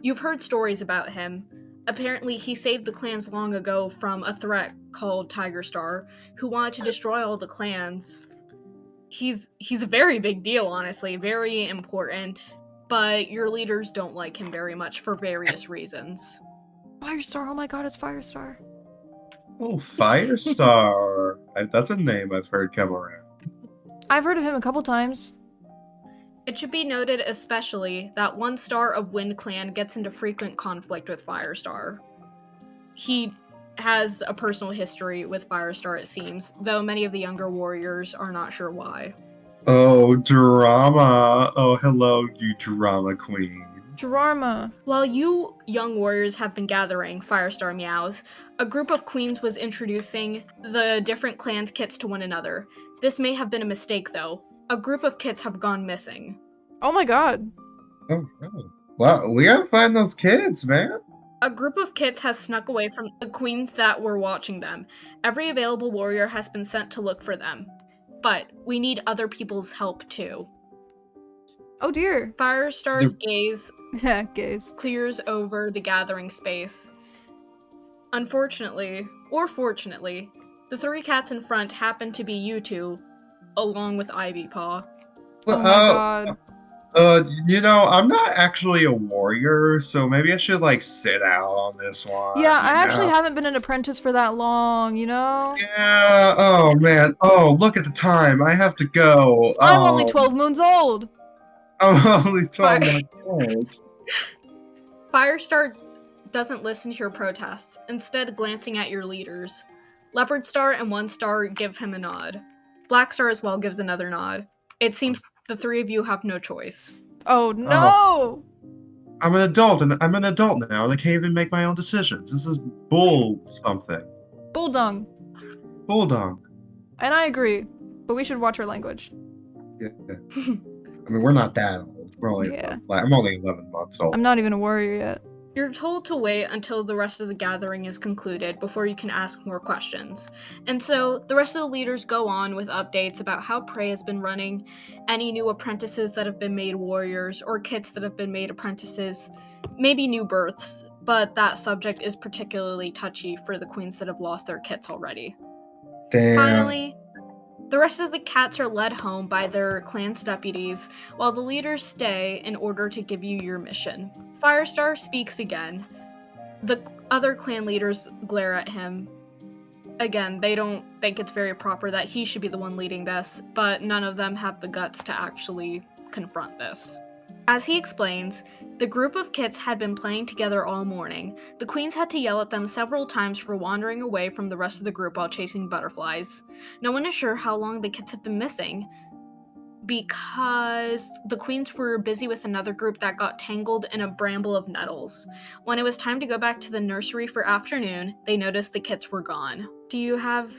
You've heard stories about him. Apparently, he saved the clans long ago from a threat called Tiger Star, who wanted to destroy all the clans. He's a very big deal, honestly, very important, but your leaders don't like him very much for various reasons. Firestar. Oh my god, it's Firestar. Oh, Firestar. That's a name I've heard come around. I've heard of him a couple times. It should be noted especially that one star of Wind Clan gets into frequent conflict with Firestar. He has a personal history with Firestar, it seems, though many of the younger warriors are not sure why. Oh, drama. Oh, hello, you drama queen. Drama. While you young warriors have been gathering, Firestar meows, a group of queens was introducing the different clans' kits to one another. This may have been a mistake, though. A group of kits have gone missing. Oh my god. Oh, no. Well, we gotta find those kids, man. A group of kits has snuck away from the queens that were watching them. Every available warrior has been sent to look for them. But we need other people's help, too. Oh dear. Firestar's gaze Yeah, gays. clears over the gathering space. Unfortunately, or fortunately, the 3 cats in front happen to be you two, along with Ivy Paw. Oh my god. I'm not actually a warrior, so maybe I should like sit out on this one. Yeah, I you actually know? haven't been an apprentice for that long, you know? Yeah, oh man. Oh, look at the time. I have to go. I'm only Oh, 12 moons old! I'm only 12 Fire- months old. Firestar doesn't listen to your protests, instead glancing at your leaders. Leopard Star and 1 Star give him a nod. Black Star as well gives another nod. It seems the 3 of you have no choice. Oh no! I'm an adult now, and I can't even make my own decisions. This is bull something. Bulldung. Bulldog. And I agree, but we should watch our language. Yeah. I mean, we're not that old. We're only Yeah. I'm only 11 months old. I'm not even a warrior yet. You're told to wait until the rest of the gathering is concluded before you can ask more questions. And so, the rest of the leaders go on with updates about how Prey has been running, any new apprentices that have been made warriors, or kits that have been made apprentices, maybe new births, but that subject is particularly touchy for the queens that have lost their kits already. Damn. Finally, the rest of the cats are led home by their clan's deputies, while the leaders stay in order to give you your mission. Firestar speaks again. The other clan leaders glare at him. Again, they don't think it's very proper that he should be the one leading this, but none of them have the guts to actually confront this. As he explains, the group of kits had been playing together all morning. The queens had to yell at them several times for wandering away from the rest of the group while chasing butterflies. No one is sure how long the kits have been missing, because the queens were busy with another group that got tangled in a bramble of nettles. When it was time to go back to the nursery for afternoon, they noticed the kits were gone. Do you have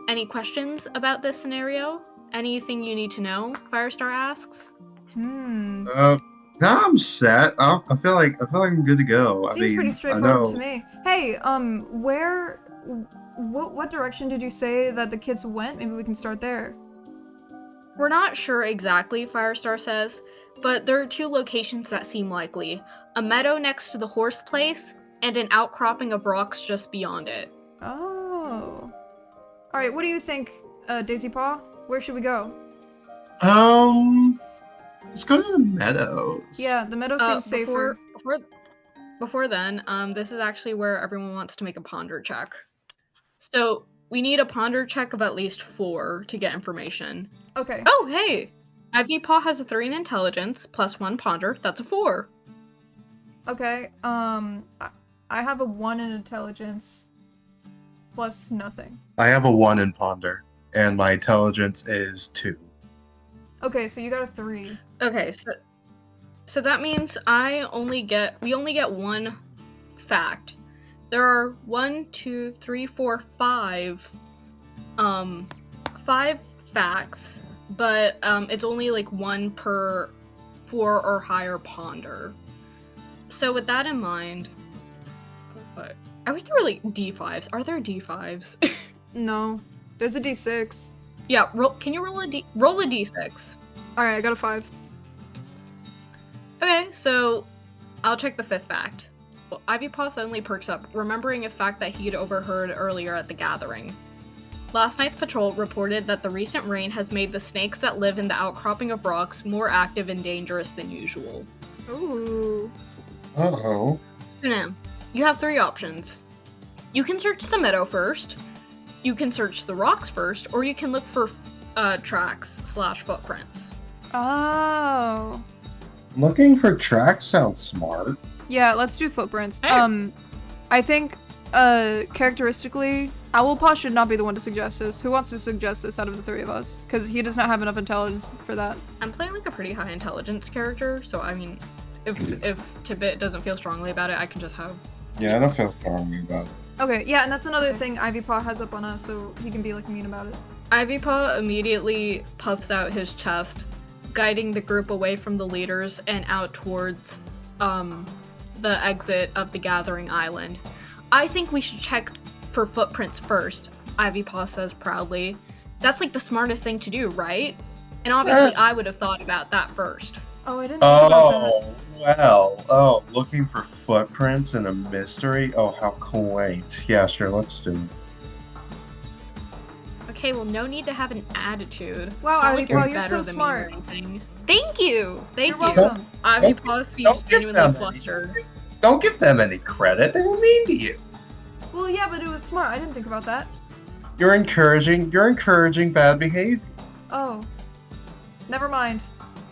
any questions about this scenario? Anything you need to know? Firestar asks. Now I'm set. I feel like I'm good to go. Seems pretty I straightforward know. to me. Hey, what direction did you say that the kids went? Maybe we can start there. We're not sure exactly, Firestar says, but there are 2 locations that seem likely. A meadow next to the horse place, and an outcropping of rocks just beyond it. Oh. Alright, what do you think, Daisy Paw? Where should we go? Let's go to the meadows. Yeah, the meadow seems safer. Before then, this is actually where everyone wants to make a ponder check. So, we need a ponder check of at least 4 to get information. Okay. Oh, hey! Ivy Paw has a 3 in intelligence, plus 1 ponder, that's a 4. Okay, I have a 1 in intelligence. plus nothing. I have a 1 in Ponder, and my intelligence is 2. Okay, so you got a 3. Okay, so that means we only get one fact. There are 1, 2, 3, 4, 5 facts, but it's only like 1 per 4 or higher Ponder. So with that in mind, I wish there were like D5s. Are there D5s? No. There's a D6. Yeah, can you roll a D6? Alright, I got a 5. Okay, so I'll check the 5th fact. Well, Ivypaw suddenly perks up, remembering a fact that he'd overheard earlier at the gathering. Last night's patrol reported that the recent rain has made the snakes that live in the outcropping of rocks more active and dangerous than usual. Ooh. Uh-oh. So now, you have 3 options. You can search the meadow first, you can search the rocks first, or you can look for tracks/footprints. Oh. Looking for tracks sounds smart. Yeah, let's do footprints. Hey. I think, characteristically, Owlpaw should not be the one to suggest this. Who wants to suggest this out of the 3 of us? Because he does not have enough intelligence for that. I'm playing like a pretty high intelligence character, so I mean, if Tibet doesn't feel strongly about it, I can just have... Yeah, I don't feel strongly about it. Okay, yeah, and that's another thing Ivypaw has up on us, so he can be, like, mean about it. Ivypaw immediately puffs out his chest, guiding the group away from the leaders and out towards the exit of the gathering island. I think we should check for footprints first, Ivypaw says proudly. That's like the smartest thing to do, right? And obviously I would have thought about that first. Oh, I didn't think about Oh, well. Oh, looking for footprints in a mystery? Oh, how quaint. Yeah, sure, let's do it. Okay, well, no need to have an attitude. Wow, It's not like Ivypaw, you're better so than me or smart. anything. Thank you! Thank You're you! welcome. Ivypaw seems don't give genuinely them flustered. Don't give them any credit. They were mean to you. Well, yeah, but it was smart. I didn't think about that. You're encouraging bad behavior. Oh. Never mind.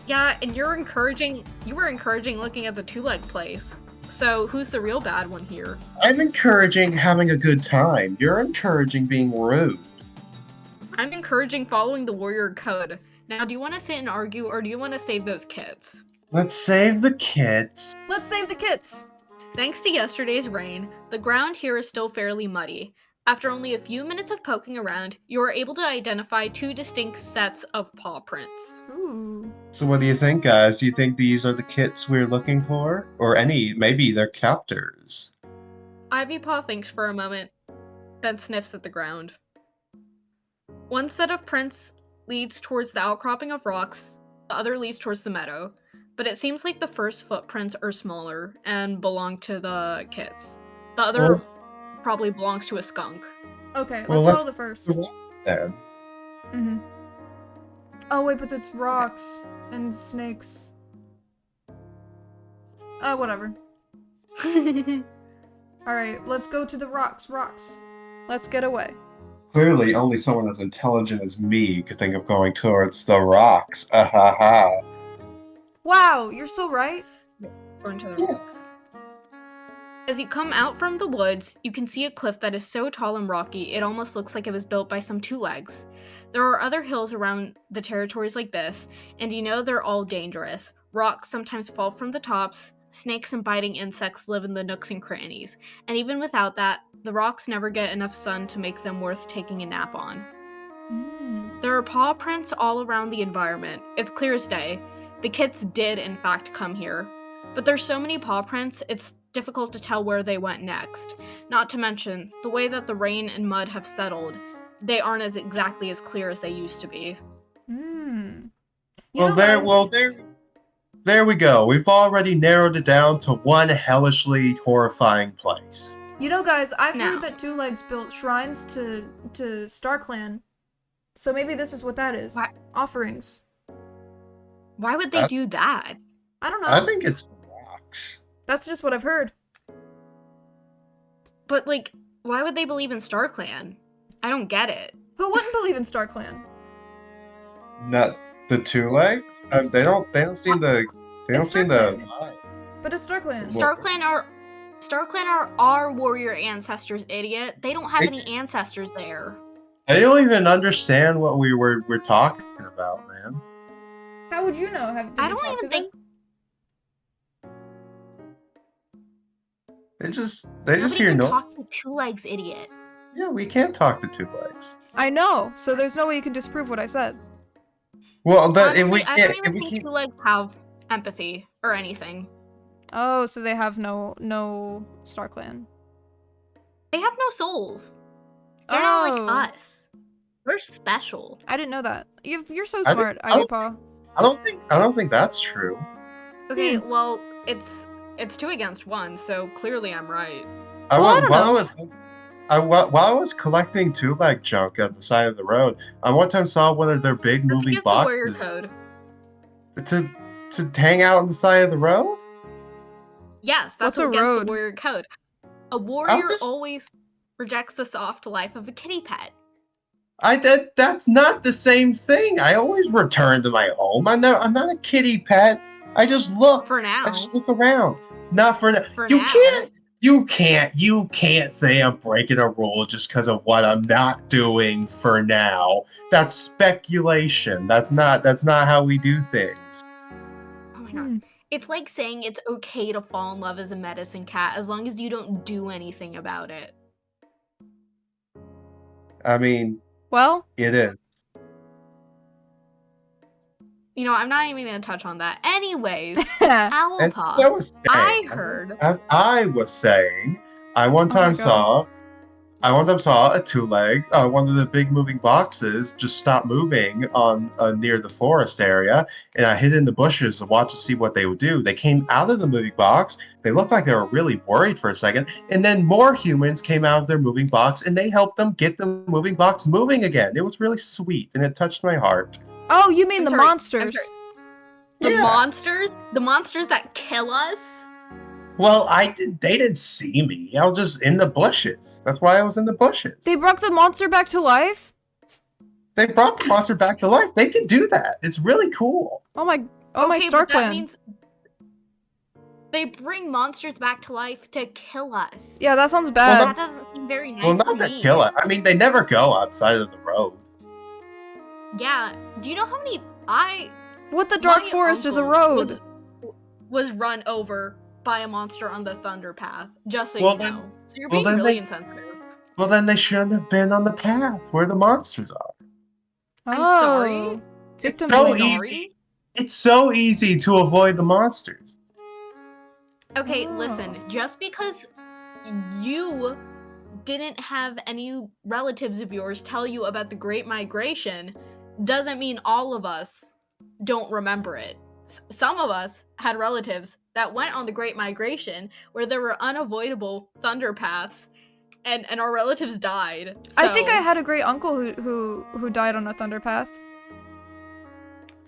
Yeah, and you were encouraging looking at the 2-leg place. So who's the real bad one here? I'm encouraging having a good time. You're encouraging being rude. I'm encouraging following the warrior code. Now, do you want to sit and argue, or do you want to save those kids? Let's save the kids. Let's save the kits! Thanks to yesterday's rain, the ground here is still fairly muddy. After only a few minutes of poking around, you are able to identify 2 distinct sets of paw prints. Ooh. So what do you think, guys? Do you think these are the kits we're looking for? Or maybe they're captors? Ivypaw thinks for a moment, then sniffs at the ground. One set of prints leads towards the outcropping of rocks, the other leads towards the meadow, but it seems like the first footprints are smaller and belong to the kits. The other probably belongs to a skunk. Okay, Well, let's follow the first. Then. Mm-hmm. Oh, wait, but it's rocks and snakes. Whatever. Alright, let's go to the rocks. Let's get away. Clearly, only someone as intelligent as me could think of going towards the rocks. Ahaha. Wow, you're so right. Going to the rocks. As you come out from the woods, you can see a cliff that is so tall and rocky, it almost looks like it was built by some 2-legs. There are other hills around the territories like this, and you know they're all dangerous. Rocks sometimes fall from the tops, snakes and biting insects live in the nooks and crannies, and even without that, the rocks never get enough sun to make them worth taking a nap on. There are paw prints all around the environment. It's clear as day. The kits did, in fact, come here. But there's so many paw prints, it's difficult to tell where they went next. Not to mention, the way that the rain and mud have settled, they aren't exactly as clear as they used to be. There we go. We've already narrowed it down to one hellishly horrifying place. You know, guys, I've Now. heard that 2-legs built shrines to StarClan. So maybe this is what that is. What? Offerings. Why would they do that? I don't know. I think it's rocks. That's just what I've heard. But, like, why would they believe in StarClan? I don't get it. Who wouldn't believe in StarClan? Not the 2-legs? They don't seem to. They don't It's seem to. But it's StarClan. Well- StarClan are StarClan are our warrior ancestors, idiot. They don't have any ancestors there. I don't even understand what we're talking about, man. How would you know? Did I you don't talk even to think They just nobody hear can no. talk to Two Legs, idiot. Yeah, we can't talk to Two Legs. I know, so there's no way you can disprove what I said. Well, Honestly, I don't even think Two Legs have empathy or anything. Oh, so they have no StarClan. They have no souls. They're not like us. We're special. I didn't know that. You're so I smart, don't- Paw. I don't think that's true. Okay, well, it's 2 against 1, so clearly I'm right. I don't know. While I was collecting two-leg junk at the side of the road, I one time saw one of their big That's moving against the warrior boxes code. to hang out on the side of the road. Yes, that's What's a against road? the warrior code. A warrior always rejects the soft life of a kitty pet. That's not the same thing. I always return to my home. I'm not a kitty pet. I just look. For now. I just look around. Not for now. For You now. You can't say I'm breaking a rule just because of what I'm not doing for now. That's speculation. That's not how we do things. Oh my god. It's like saying it's okay to fall in love as a medicine cat as long as you don't do anything about it. I mean, Well, it is. You know, I'm not even gonna touch on that. Anyways, And Owlpaw. as I was saying, I one time saw a two-leg, one of the big moving boxes just stopped moving on near the forest area, and I hid in the bushes to watch to see what they would do. They came out of the moving box. They looked like they were really worried for a second, and then more humans came out of their moving box, and they helped them get the moving box moving again. It was really sweet, and it touched my heart. oh, you mean I'm the sorry, monsters? The Yeah. monsters? The monsters that kill us? Well, they didn't see me. I was just in the bushes. That's why I was in the bushes. They brought the monster back to life? They brought the monster back to life. They can do that. It's really cool. Oh my Okay, but that StarClan. means they bring monsters back to life to kill us. Yeah, that sounds bad. That doesn't seem very nice Well, to not to me. kill it. I mean, they never go outside of the road. Yeah. Do you know how many What the dark my forest is a uncle road. was run over by a monster on the Thunder Path, just so Well, you then- know. So you're well, being then really they- insensitive. Well, then they shouldn't have been on the path where the monsters are. I'm sorry. Oh. It's Victim so blaming. easy. It's so easy to avoid the monsters. Okay, Oh. listen, just because you didn't have any relatives of yours tell you about the Great Migration doesn't mean all of us don't remember it. Some of us had relatives that went on the Great Migration where there were unavoidable thunder paths and our relatives died. I think I So- had a great uncle who died on a thunder path.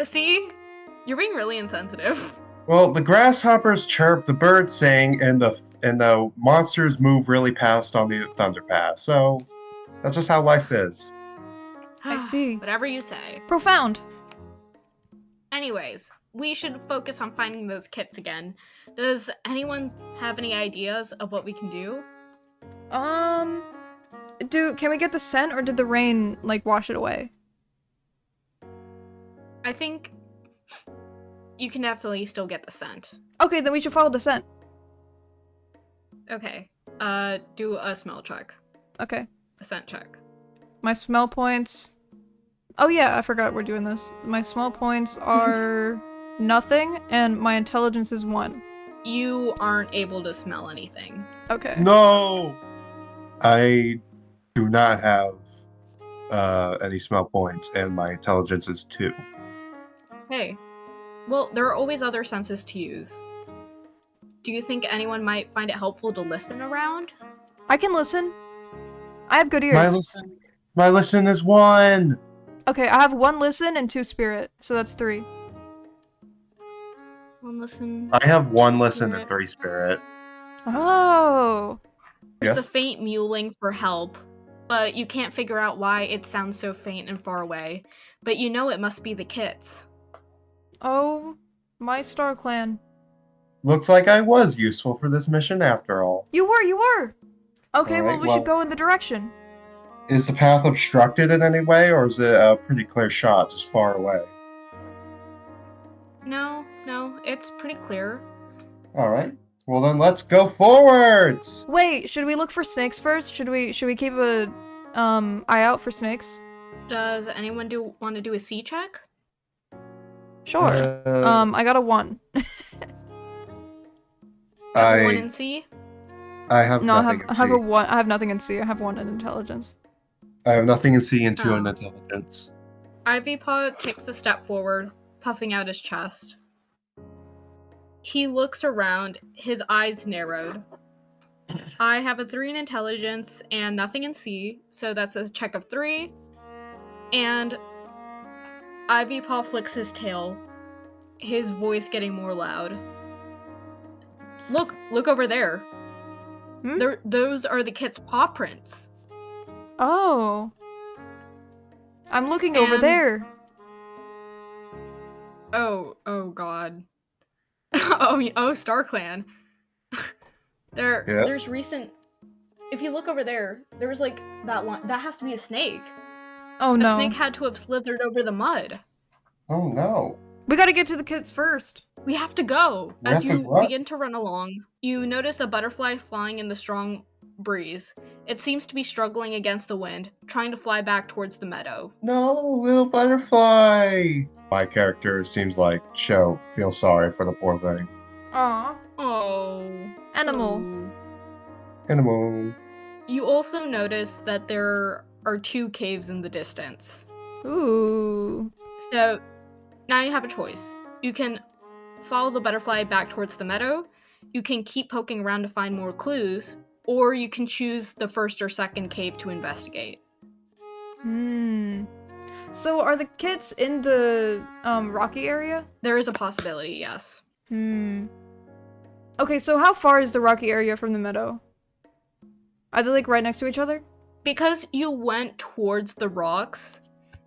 See? You're being really insensitive. Well, the grasshoppers chirp, the birds sing, and the monsters move really fast on the thunder pass. So that's just how life is. I see. Whatever you say. Profound. Anyways, we should focus on finding those kits again. Does anyone have any ideas of what we can do? Can we get the scent or did the rain like wash it away? I think you can definitely still get the scent. Okay, then we should follow the scent. Okay. Do a smell check. Okay. A scent check. My smell points. Oh yeah, I forgot we're doing this. My smell points are nothing, and my intelligence is 1. You aren't able to smell anything. Okay. No! I do not have any smell points, and my intelligence is 2. Hey. Well, there are always other senses to use. Do you think anyone might find it helpful to listen around? I can listen. I have good ears. My listen is 1. Okay, I have 1 listen and 2 spirit, so that's 3. One listen. I have 1 listen Spirit. and 3 spirit. Oh. There's Yes? the faint mewling for help, but you can't figure out why it sounds so faint and far away. But you know it must be the kits. Oh, my StarClan. looks like I was useful for this mission after all. You were. Okay, well, Alright, we should go in the direction. Is the path obstructed in any way, or is it a pretty clear shot, just far away? No, it's pretty clear. Alright. Well then let's go forwards! Wait, should we look for snakes first? Should we keep a eye out for snakes? Does anyone want to do a C check? Sure. I got a 1. Have a 1 in C? I have No, nothing I have a 1. I have nothing in C. I have 1 in intelligence. I have nothing in C and 2 Oh. in intelligence. Ivy Paw takes a step forward, puffing out his chest. He looks around, his eyes narrowed. I have a 3 in intelligence and nothing in C, so that's a check of 3. And Ivy Paw flicks his tail, his voice getting more loud. Look over there. Hmm? Those are the kit's paw prints. Oh. I'm looking over And- there. Oh god. oh, Star Clan. There's recent. If you look over there, there's like that one. That has to be a snake. Oh A no. snake had to have slithered over the mud. Oh no. We gotta get to the kids first. We have to go. We As have to you what? begin to run along, you notice a butterfly flying in the strong breeze. It seems to be struggling against the wind, trying to fly back towards the meadow. No, little butterfly! My character seems like feels sorry for the poor thing. Aw. Oh. Animal. Oh. Animal. You also notice that there are 2 caves in the distance. Ooh. So, now you have a choice. You can follow the butterfly back towards the meadow, you can keep poking around to find more clues, or you can choose the first or second cave to investigate. So are the kids in the rocky area? There is a possibility, yes. Okay, so how far is the rocky area from the meadow? Are they like right next to each other? Because you went towards the rocks,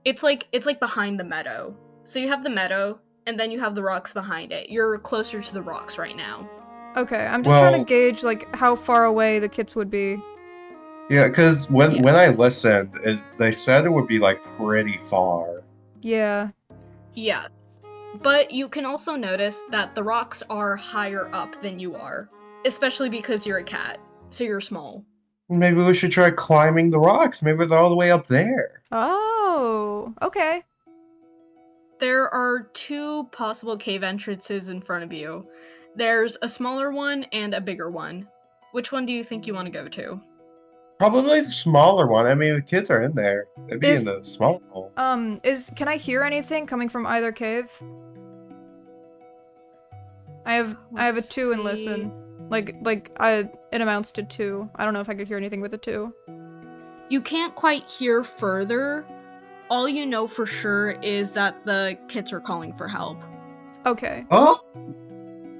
it's like behind the meadow. So you have the meadow, and then you have the rocks behind it. You're closer to the rocks right now. Okay, I'm just trying to gauge like how far away the kids would be. Yeah, because when I listened, they said it would be like pretty far. Yeah. Yes. But you can also notice that the rocks are higher up than you are, especially because you're a cat, so you're small. Maybe we should try climbing the rocks. Maybe they're all the way up there. Oh, okay. There are 2 possible cave entrances in front of you. There's a smaller one and a bigger one. Which one do you think you want to go to? Probably the smaller one. I mean, the kids are in there. They'd be If- in the smaller hole. Can I hear anything coming from either cave? I have a Let's 2 in see. listen. It amounts to 2. I don't know if I could hear anything with a 2. You can't quite hear further. All you know for sure is that the kids are calling for help. Okay. Oh,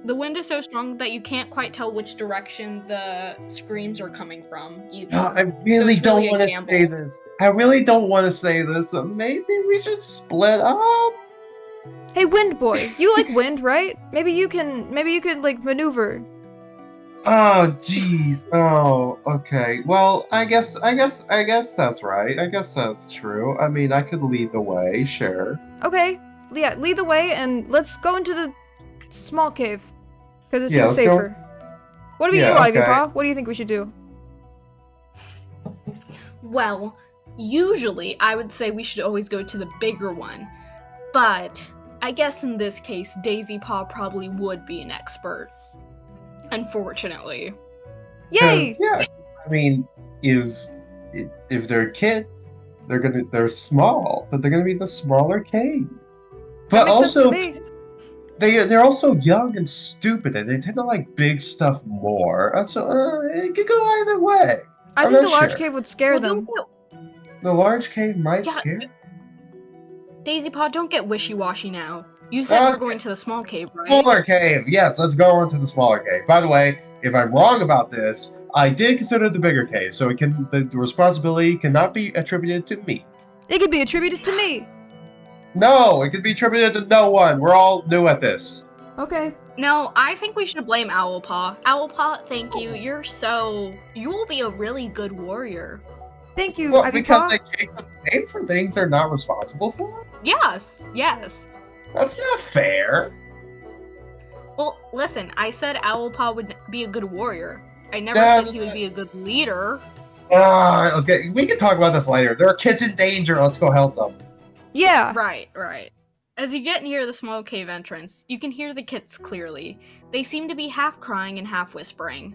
The wind is so strong that you can't quite tell which direction the screams are coming from either. I really it's don't really a want to gamble. say this. I really don't want to say this, but maybe we should split up. Hey, Wind Boy, you like wind, right? Maybe you could like maneuver. Oh, jeez. Oh, okay. Well, I guess that's right. I guess that's true. I mean, I could lead the way, sure. Okay, yeah, lead the way and let's go into the small cave because it Yeah, seems let's go. safer. What about Yeah, you, Ivy okay. Paw? What do you think we should do? Well, usually I would say we should always go to the bigger one, but I guess in this case, Daisy Paw probably would be an expert. Unfortunately. Yay! 'Cause, yeah, I mean, if they're kids, they're small, but they're gonna be in the smaller cave. That But makes sense to also, me. they're also young and stupid, and they tend to like big stuff more. So it could go either way. I I'm think not the large sure. cave would scare Well, them. The large cave might Yeah. scare. Daisy Paw, don't get wishy-washy now. You said we're Okay. going to the small cave, right? Smaller cave. Yes, let's go into the smaller cave. By the way, if I'm wrong about this, I did consider the bigger cave, so the responsibility cannot be attributed to me. It could be attributed to me. No, it could be attributed to no one. We're all new at this. Okay. No, I think we should blame Owlpaw. Owlpaw, thank you. You will be a really good warrior. Thank you, Well, Ivy because Paw. they take the blame for things they're not responsible for? Yes. That's not fair. Well, listen, I said Owlpaw would be a good warrior. I never Nah, said he would be a good leader. okay, we can talk about this later. There are kids in danger. Let's go help them. Yeah. Right. As you get near the small cave entrance, you can hear the kids clearly. They seem to be half crying and half whispering.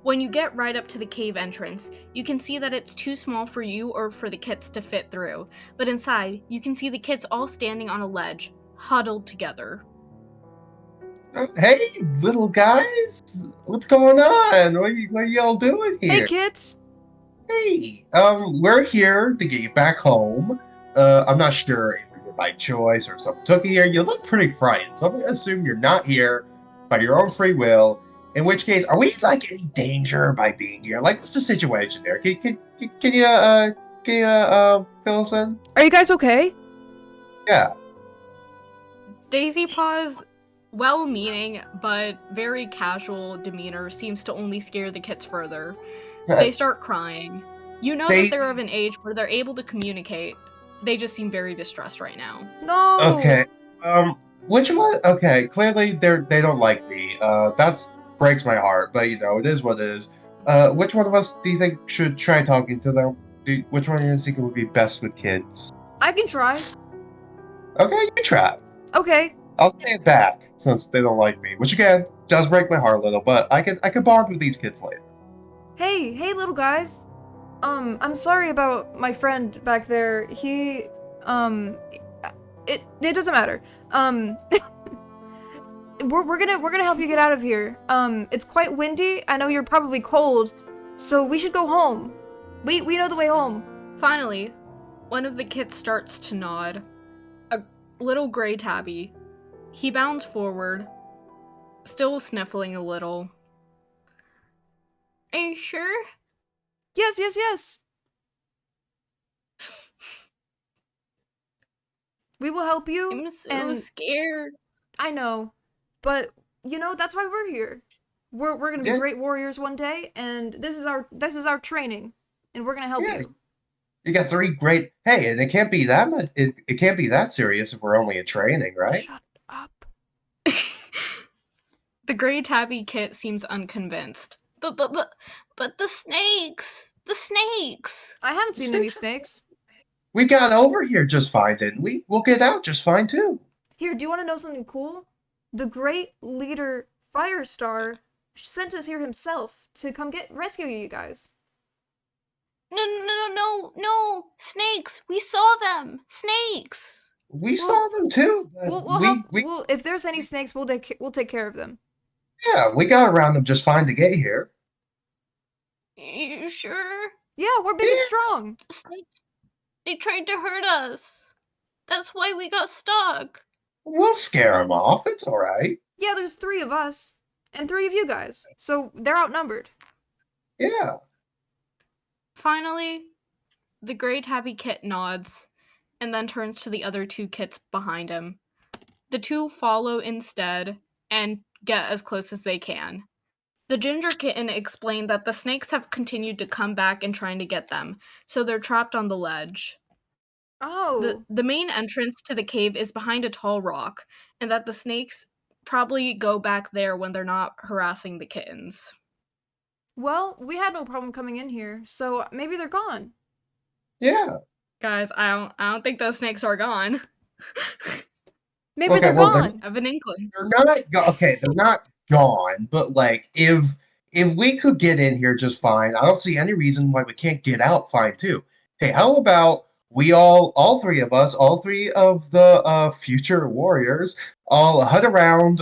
When you get right up to the cave entrance, you can see that it's too small for you or for the kids to fit through, but inside, you can see the kids all standing on a ledge, huddled together. Hey, little guys, what's going on? What are y'all doing here? Hey, kids. Hey, we're here to get you back home. I'm not sure if you're by choice or someone took you here. You look pretty frightened, so I'm gonna assume you're not here by your own free will. In which case, are we like any danger by being here? Like, what's the situation there? Can you fill us in? Are you guys okay? Yeah. Daisy Paw's well-meaning but very casual demeanor seems to only scare the kids further. They start crying. You know that they're of an age where they're able to communicate. They just seem very distressed right now. No. Okay. Which one? Okay, clearly they don't like me. That's breaks my heart, but you know it is what it is. Which one of us do you think should try talking to them? Which one do you think would be best with kids? I can try. Okay, you try. Okay. I'll stand back since they don't like me, which again does break my heart a little, but I can bond with these kids later. Hey, little guys. I'm sorry about my friend back there. He, it doesn't matter. We're gonna help you get out of here. It's quite windy. I know you're probably cold, so we should go home. We know the way home. Finally, one of the kids starts to nod. A little gray tabby. He bounds forward, still sniffling a little. Are you sure? Yes. We will help you. I'm so and scared. I know, but you know that's why we're here. We're gonna be great warriors one day, and this is our training, and we're gonna help you. You got 3 great. Hey, and it can't be that much. It can't be that serious if we're only in training, right? Shut up. The gray tabby kit seems unconvinced. But the snakes! The snakes! I haven't seen any snakes. We got over here just fine, didn't we? We'll get out just fine too. Here, do you want to know something cool? The great leader Firestar sent us here himself to come rescue you guys. No! Snakes! We saw them! Snakes! We saw them too. We'll if there's any snakes, we'll take care of them. Yeah, we got around them just fine to get here. You sure? Yeah, we're big and strong. The snakes, they tried to hurt us. That's why we got stuck. We'll scare them off. It's all right. Yeah, there's 3 of us and 3 of you guys, so they're outnumbered. Yeah. Finally, the gray tabby kit nods and then turns to the other 2 kits behind him. The 2 follow instead and get as close as they can. The ginger kitten explained that the snakes have continued to come back and trying to get them, so they're trapped on the ledge. Oh. The main entrance to the cave is behind a tall rock, and that the snakes probably go back there when they're not harassing the kittens. Well, we had no problem coming in here, so maybe they're gone. Yeah. Guys, I don't think those snakes are gone. Maybe they're gone. I have an inkling. They're not gone, but like if we could get in here just fine, I don't see any reason why we can't get out fine too. Hey, how about we all 3 of us, all 3 of the future warriors, all hunt around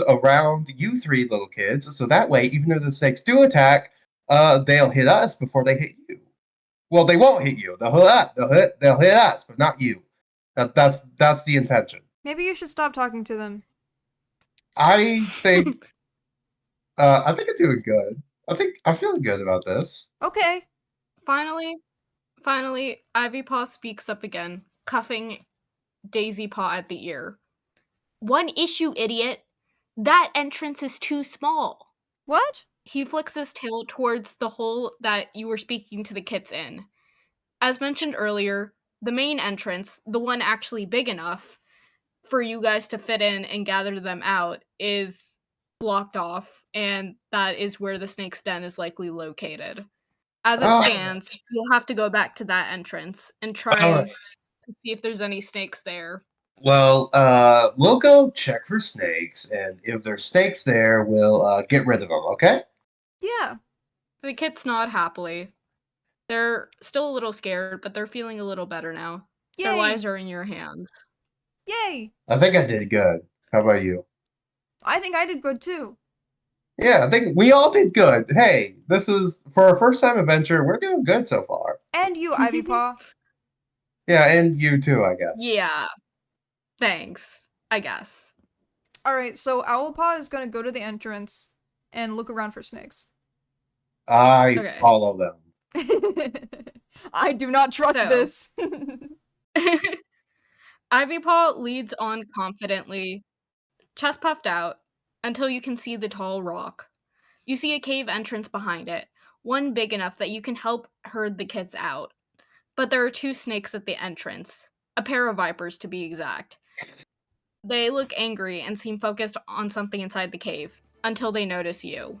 you 3 little kids, so that way, even if the snakes do attack, they'll hit us before they hit you. Well, they won't hit you. They'll hit us, but not you. That's the intention. Maybe you should stop talking to them. I think I'm doing good. I'm feeling good about this. Okay. Finally, Ivy Paw speaks up again, cuffing Daisy Paw at the ear. One issue, idiot. That entrance is too small. What? He flicks his tail towards the hole that you were speaking to the kits in. As mentioned earlier, the main entrance, the one actually big enough for you guys to fit in and gather them out, is blocked off, and that is where the snake's den is likely located. As it Oh. stands, you'll have to go back to that entrance and try Alright. to see if there's any snakes there. Well, we'll go check for snakes, and if there's snakes there, we'll get rid of them, okay? Yeah. The kits nod happily. They're still a little scared, but they're feeling a little better now. Their Yay! lives are in your hands. Yay! I think I did good. How about you? I think I did good too. Yeah, I think we all did good. Hey, this is, for our first time adventure, we're doing good so far. And you, Ivy Paw. Yeah, and you too, I guess. Yeah. Thanks, I guess. Alright, so Owlpaw is gonna go to the entrance and look around for snakes. I Okay. follow them. I do not trust So- this. Ivypaw leads on confidently, chest puffed out, until you can see the tall rock. You see a cave entrance behind it, one big enough that you can help herd the kids out. But there are 2 snakes at the entrance, a pair of vipers to be exact. They look angry and seem focused on something inside the cave, until they notice you.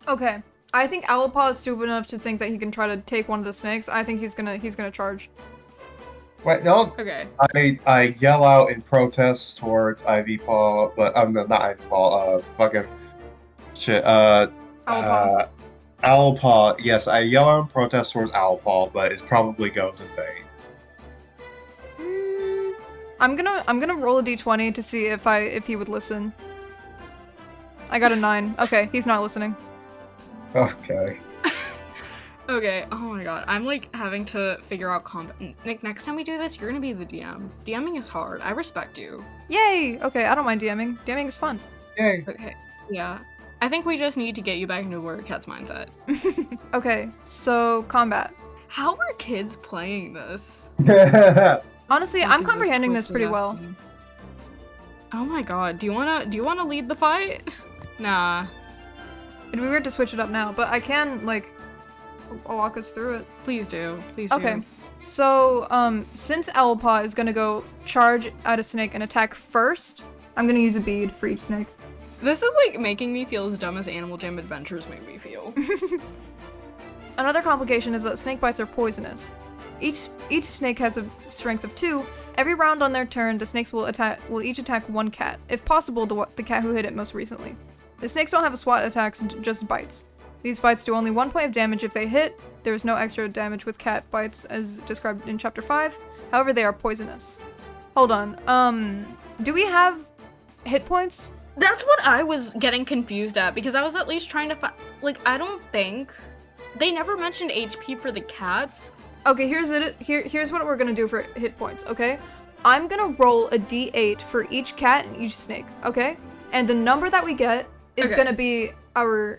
Okay. I think Owlpaw is stupid enough to think that he can try to take one of the snakes. I think he's gonna charge. Wait, no, Okay. I yell out in protest towards Ivy Paw, but I'm not Ivy Paw, fucking shit, Owlpaw. Owlpaw. Yes, I yell out in protest towards Owlpaw, but it probably goes in vain. I'm gonna roll a d20 to see if he would listen. I got a 9. Okay, he's not listening. Okay. Okay, oh my god, I'm like having to figure out combat. Nick, next time we do this, you're gonna be the DM. DMing is hard. I respect you. Yay! Okay, I don't mind DMing. DMing is fun. Yay. Okay, yeah. I think we just need to get you back into Warrior Cat's mindset. Okay, so combat. How are kids playing this? Honestly, Like, I'm is this comprehending this twisted pretty ass well. game? Oh my god, do you wanna lead the fight? Nah. It'd be weird to switch it up now, but I can, like, walk us through it. Please do. Please do. Okay. So, since Owlpaw is gonna go charge at a snake and attack first, I'm gonna use a bead for each snake. This is like making me feel as dumb as Animal Jam Adventures make me feel. Another complication is that snake bites are poisonous. Each snake has a strength of 2. Every round on their turn, the snakes will each attack one cat, if possible the cat who hit it most recently. The snakes don't have a SWAT attacks, just bites. These bites do only 1 point of damage if they hit. There is no extra damage with cat bites as described in chapter 5. However, they are poisonous. Hold on. Do we have hit points? That's what I was getting confused at, because I was at least trying to find, like, I don't think they never mentioned HP for the cats. Okay, here's what we're gonna do for hit points, okay? I'm gonna roll a d8 for each cat and each snake, okay? And the number that we get is Okay. gonna be our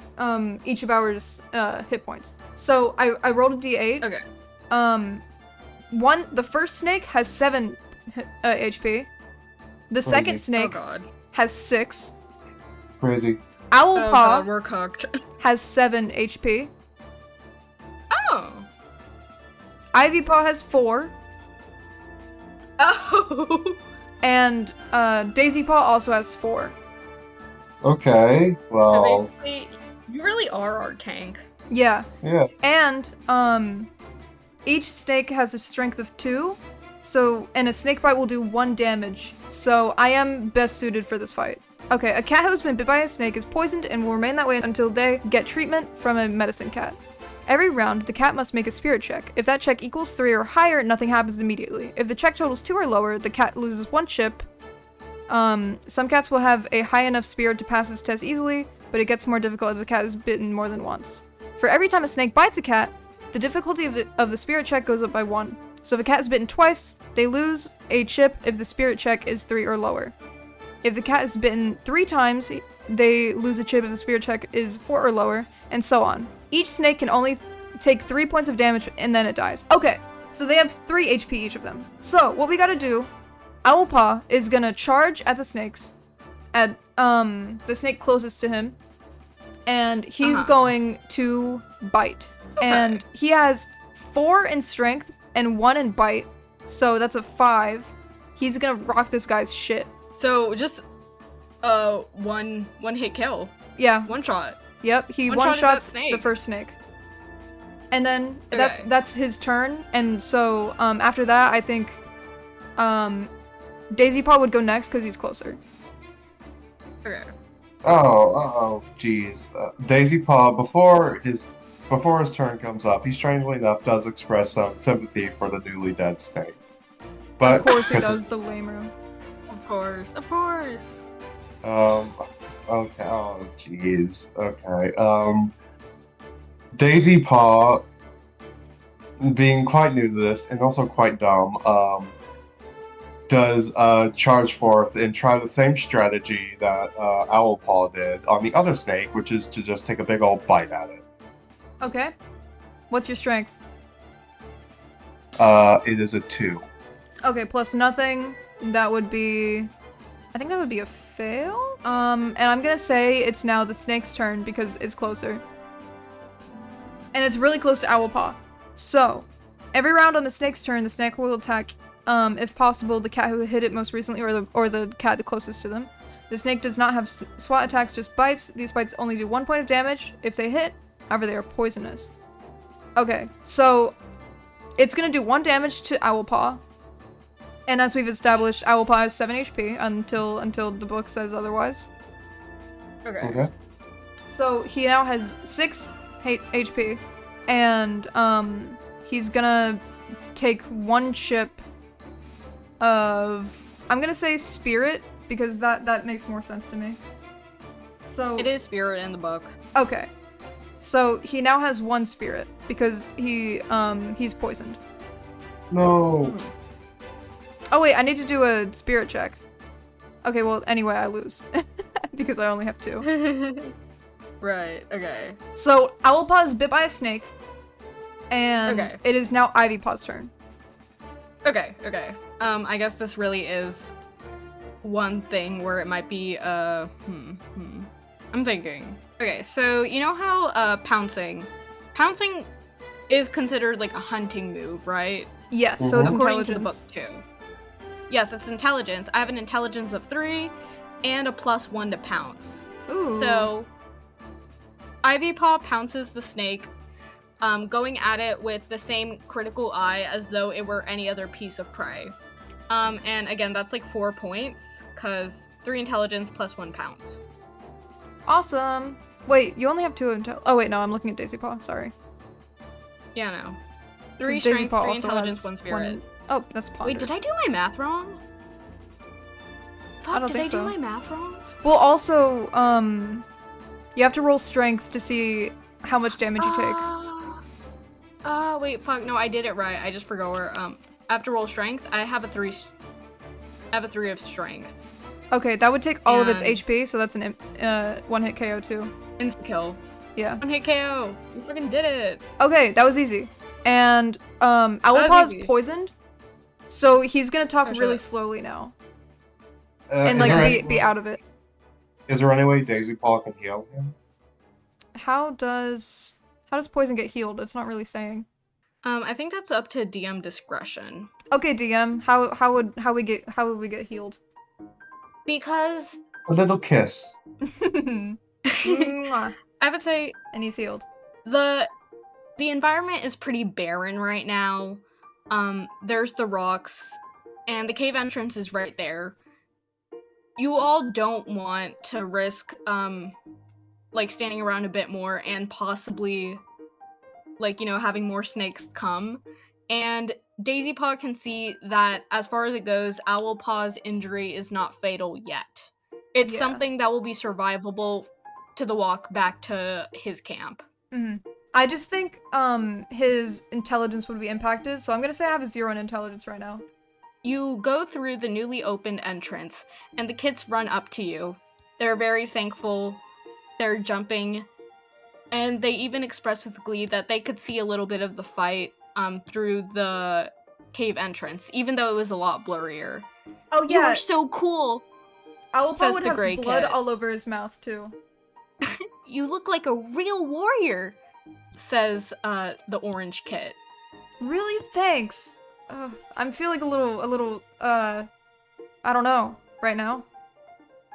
each of ours hit points. So I rolled a d8. Okay. The first snake has 7 HP. The second Oh snake God. has 6. Crazy. Oh Owlpaw god, we're cooked. has 7 HP. Oh. Ivypaw has 4. Oh. And Daisypaw also has 4. Okay, So well, basically, you really are our tank. Yeah. yeah. And each snake has a strength of 2. And a snake bite will do 1 damage. So I am best suited for this fight. Okay, a cat who's been bit by a snake is poisoned and will remain that way until they get treatment from a medicine cat. Every round, the cat must make a spirit check. If that check equals 3 or higher, nothing happens immediately. If the check totals 2 or lower, the cat loses 1 chip. Some cats will have a high enough spirit to pass this test easily, but it gets more difficult if the cat is bitten more than once. For every time a snake bites a cat, the difficulty of the spirit check goes up by 1. So if a cat is bitten twice, they lose a chip if the spirit check is 3 or lower. If the cat is bitten 3 times, they lose a chip if the spirit check is 4 or lower, and so on. Each snake can only take 3 points of damage and then it dies. Okay, so they have 3 HP each of them. So what we gotta do, Owlpaw is gonna charge at the snakes at the snake closest to him, and he's Uh-huh. going to bite. Okay. And he has 4 in strength and 1 in bite, so that's a 5. He's gonna rock this guy's shit. So just one hit kill. Yeah. One shot. Yep. He One-shotted that one-shots snake. the first snake. And then Okay. that's his turn. And so after that, I think Daisy Paw would go next because he's closer. Okay. Oh, jeez. Daisy Paw, before his turn comes up, he strangely enough does express some sympathy for the newly dead snake. But Of course he does, the lame room. Of course. Of course. Okay. Oh, jeez. Okay. Daisy Paw, being quite new to this and also quite dumb, does charge forth and try the same strategy that Owl Paw did on the other snake, which is to just take a big old bite at it. Okay. What's your strength? It is a 2. Okay, plus nothing. That would be... I think that would be a fail. And I'm gonna say it's now the snake's turn because it's closer. And it's really close to Owl Paw. So, every round on the snake's turn, the snake will attack, if possible, the cat who hit it most recently or the cat the closest to them. The snake does not have SWAT attacks, just bites. These bites only do 1 point of damage if they hit. However, they are poisonous. Okay, so it's gonna do 1 damage to Owl Paw. And as we've established, Owl Paw has 7 HP until the book says otherwise. Okay. So he now has 6 HP, and he's gonna take 1 chip of, I'm gonna say spirit, because that makes more sense to me. So It is spirit in the book. okay. So he now has 1 spirit because he's poisoned. No. Oh wait, I need to do a spirit check. Okay, well anyway, I lose because I only have 2. Right. Okay. So Owl Paw is bit by a snake, and Okay. it is now Ivy Paw's turn. Okay. Okay. I guess this really is one thing where it might be I'm thinking. Okay, so you know how pouncing is considered like a hunting move, right? Yes, so it's According to the book intelligence. too. Yes, it's intelligence. I have an intelligence of 3 and a +1 to pounce. Ooh. So Ivy Paw pounces the snake, going at it with the same critical eye as though it were any other piece of prey. And again, that's like 4 points, because 3 intelligence +1 pounce. Awesome. Wait, you only have 2 intel. Oh wait, no, I'm looking at Daisy Paw. Sorry. Yeah, no. 3 'Cause Daisy strength, Paw 3 also intelligence, has 1 spirit. Oh, that's Ponder. Wait, did I do my math wrong? Fuck, don't did think I so. do my math wrong? Well, also, you have to roll strength to see how much damage you take. Wait, fuck, no, I did it right. I just forgot where, after roll strength, I have a 3 of strength. Okay, that would take all of its And- HP, so that's an 1-hit KO too. Instant kill. Yeah. 1 hit KO. We fucking did it. Okay, that was easy. And Owl That Paw was is easy. poisoned, so he's gonna talk Oh, shit. really slowly now is and like there be out of it. Is there any way Daisy Paw can heal him? How does poison get healed? It's not really saying. I think that's up to DM discretion. Okay, DM, how would we get healed? Because A little kiss. Mwah. I would say And he's healed. the environment is pretty barren right now. There's the rocks, and the cave entrance is right there. You all don't want to risk, like, standing around a bit more and possibly, like, having more snakes come. And Daisy Paw can see that, as far as it goes, Owl Paw's injury is not fatal yet. It's Yeah. something that will be survivable to the walk back to his camp. I just think his intelligence would be impacted, so I'm gonna say I have a 0 in intelligence right now. You go through the newly opened entrance, and the kids run up to you. They're very thankful. They're jumping, and they even express with glee that they could see a little bit of the fight through the cave entrance, even though it was a lot blurrier. Oh You yeah, are so cool. Owlpaw Says would the have gray blood kit. all over his mouth too. You look like a real warrior, says the orange kit. Really? Thanks. I'm feeling a little, I don't know, right now.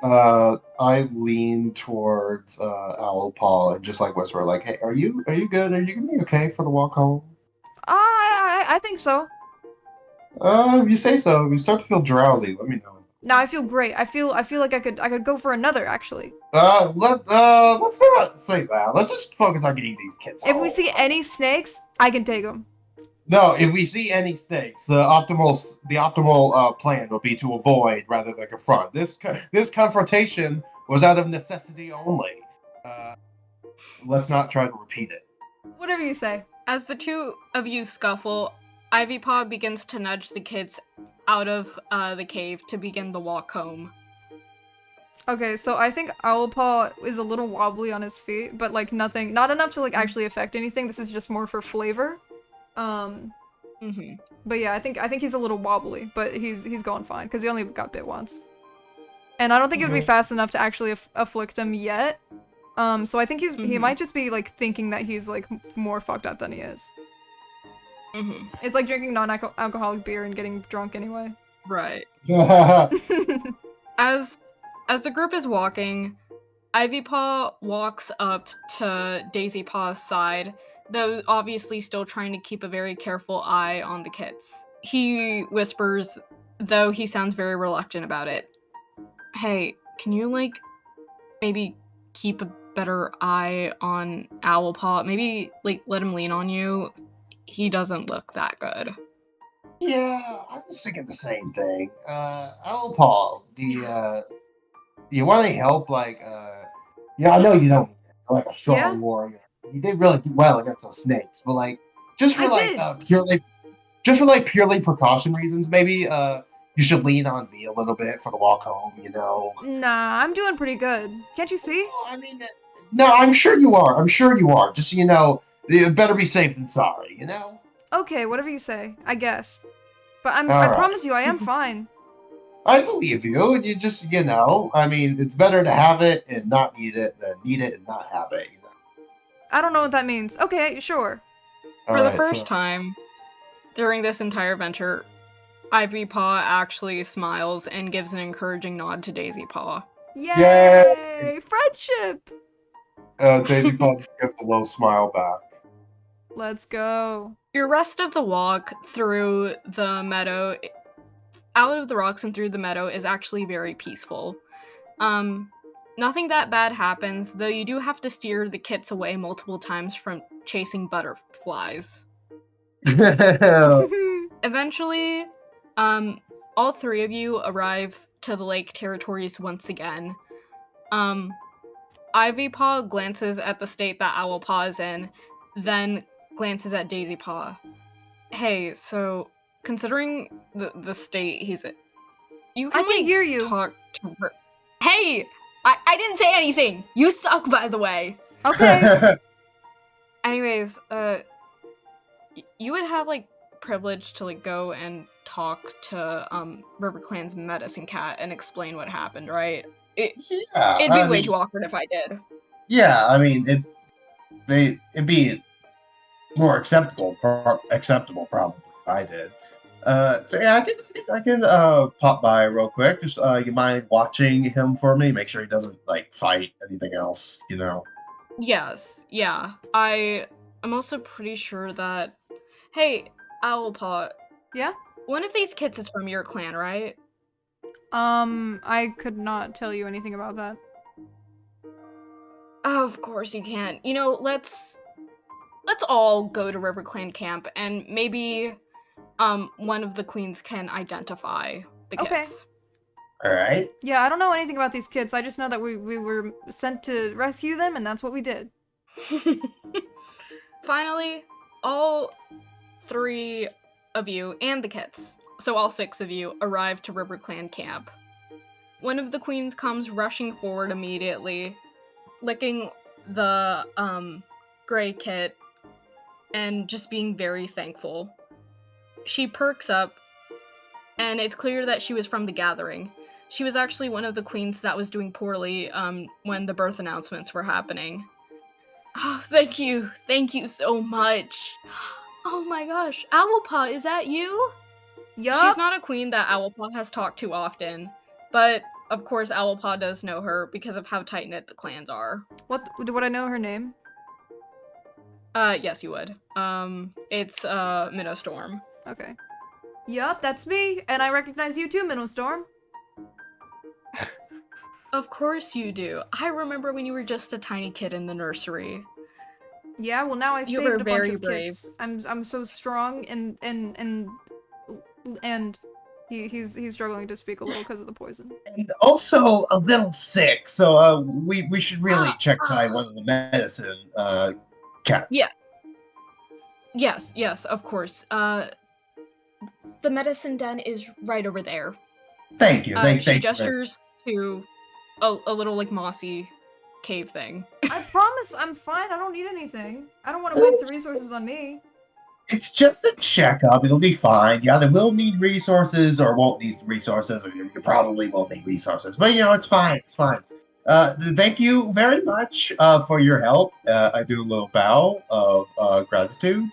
I lean towards Owlpaw and just like whisper, like, "Hey, are you good? Are you gonna be okay for the walk home?" I think so. If you say so. If you start to feel drowsy, let me know. No, I feel great. I feel like I could go for another, actually. Let's not say that. Let's just focus on getting these kids If home. we see any snakes, I can take them. No, if we see any snakes, the optimal plan will be to avoid rather than confront. This confrontation was out of necessity only. Let's not try to repeat it. Whatever you say. As the two of you scuffle, Ivypaw begins to nudge the kids out of the cave to begin the walk home. Okay, so I think Owlpaw is a little wobbly on his feet, but like nothing, not enough to like actually affect anything. This is just more for flavor. But yeah, I think he's a little wobbly, but he's going fine because he only got bit once, and I don't think it would be fast enough to actually afflict him yet. So I think he might just be like thinking that he's like more fucked up than he is. It's like drinking non-alcoholic beer and getting drunk anyway. Right. As the group is walking, Ivypaw walks up to Daisypaw's side, though obviously still trying to keep a very careful eye on the kids. He whispers, though he sounds very reluctant about it. Hey, can you, like, maybe keep a better eye on Owlpaw? Maybe, like, let him lean on you? He doesn't look that good. Yeah, I was thinking the same thing. Owlpaw, do you want any help? Like, I know you don't. You're like a strong warrior. You did really well against those snakes, but like, just for purely precaution reasons, maybe you should lean on me a little bit for the walk home. Nah, I'm doing pretty good. Can't you see? Well, I mean, no, I'm sure you are. I'm sure you are. Just better be safe than sorry. Okay, whatever you say. I guess. But I right. promise you, I am fine. I believe you. You just, I mean, it's better to have it and not need it than need it and not have it. I don't know what that means. Okay, sure. For the first time during this entire venture, Ivypaw actually smiles and gives an encouraging nod to Daisypaw. Yay! Friendship! Daisypaw just gives a low smile back. Let's go. Your rest of the walk through the meadow, out of the rocks and through the meadow, is actually very peaceful. Nothing that bad happens, though you do have to steer the kits away multiple times from chasing butterflies. Eventually, all three of you arrive to the lake territories once again. Ivypaw glances at the state that Owlpaw is in, then glances at Daisypaw. Hey, so considering the state he's in, I can hear you. Talk to her. Hey, I didn't say anything. You suck, by the way. Okay. Anyways, you would have like privilege to like go and talk to RiverClan's medicine cat and explain what happened, right? It'd be way too awkward if I did. Yeah, I mean, it'd be more acceptable probably if I did. So yeah, I can pop by real quick. Just you mind watching him for me? Make sure he doesn't like fight anything else, Yes, yeah. I'm also pretty sure that. Hey, Owlpaw. Yeah? One of these kids is from your clan, right? I could not tell you anything about that. Oh, of course you can't. Let's all go to RiverClan camp and maybe one of the queens can identify the kids. Okay. All right. Yeah, I don't know anything about these kids. I just know that we were sent to rescue them, and that's what we did. Finally, all three of you and the kids, so all 6 of you, arrive to RiverClan camp. One of the queens comes rushing forward immediately, licking the gray kit and just being very thankful. She perks up, and it's clear that she was from the gathering. She was actually one of the queens that was doing poorly when the birth announcements were happening. Oh, thank you so much. Oh my gosh, Owlpaw, is that you? Yup. She's not a queen that Owlpaw has talked to often, but of course Owlpaw does know her because of how tight-knit the clans are. What would I know her name? Yes you would. It's Minnow Storm. Okay. Yup, that's me, and I recognize you too, Minnow Storm. Of course you do. I remember when you were just a tiny kid in the nursery. Yeah, well now I You were saved a bunch very of brave. kids. I'm so strong and he's struggling to speak a little because of the poison. And also a little sick, so we should really check by one of the medicine cats. Yeah. Yes, of course. The medicine den is right over there. Thank you. Thank She you. gestures to a little like mossy cave thing. I promise I'm fine. I don't need anything. I don't want to waste the resources on me. It's just a checkup. It'll be fine. You either will need resources or won't need resources, or you probably won't need resources. But, it's fine. It's fine. Thank you very much for your help. I do a little bow of gratitude.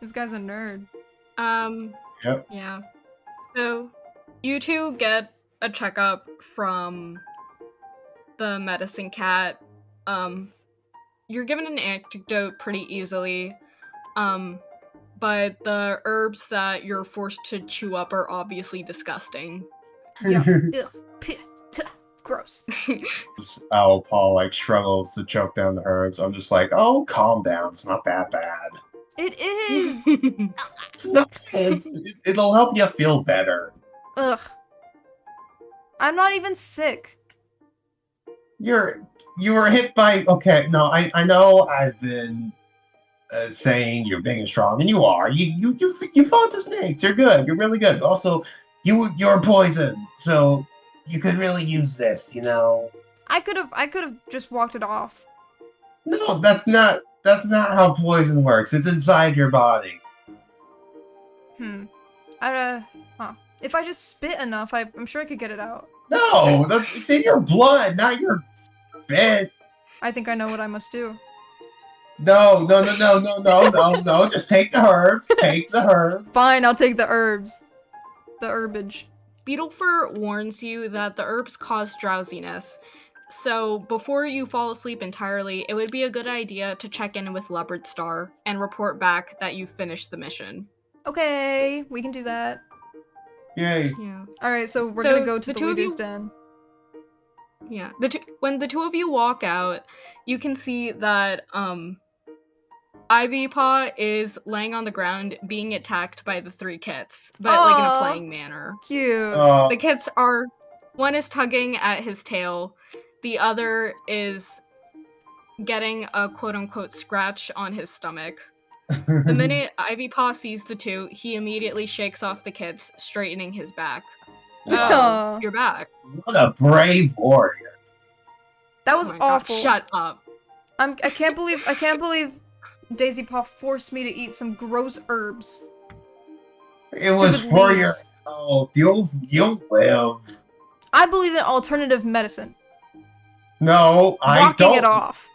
This guy's a nerd. Yep. Yeah. So, you two get a checkup from the medicine cat. You're given an antidote pretty easily, but the herbs that you're forced to chew up are obviously disgusting. Yuck. Ugh. Gross. Owlpaw struggles to choke down the herbs. I'm just like, oh, calm down. It's not that bad. It is. It's not. It'll help you feel better. Ugh. I'm not even sick. You were hit by. Okay, no, I know I've been saying you're big and strong, and you are. You fought the snakes. You're good. You're really good. Also, you're poisoned, so you could really use this. I could have just walked it off. No, that's not how poison works. It's inside your body. If I just spit enough, I'm sure I could get it out. No, it's in your blood, not your spit. I think I know what I must do. No. Just take the herbs. Take the herbs. Fine, I'll take the herbs. The herbage. Beetlefur warns you that the herbs cause drowsiness, so before you fall asleep entirely, it would be a good idea to check in with Leopard Star and report back that you finished the mission. Okay, we can do that. Yay. Yeah. Alright, so we're gonna go to the leader's den. Yeah. When the two of you walk out, you can see that Ivy Paw is laying on the ground being attacked by the three kits, but in a playing manner. Cute. The kits are, one is tugging at his tail, the other is getting a quote-unquote scratch on his stomach. The minute Ivy Paw sees the two, he immediately shakes off the kits, straightening his back. Wow. You're back. What a brave warrior. That was Oh my God, awful. shut up. I can't believe Daisy Paw forced me to eat some gross herbs. It was Stupid for leaves. your health. You'll live. I believe in alternative medicine. No, I Walking don't. it off.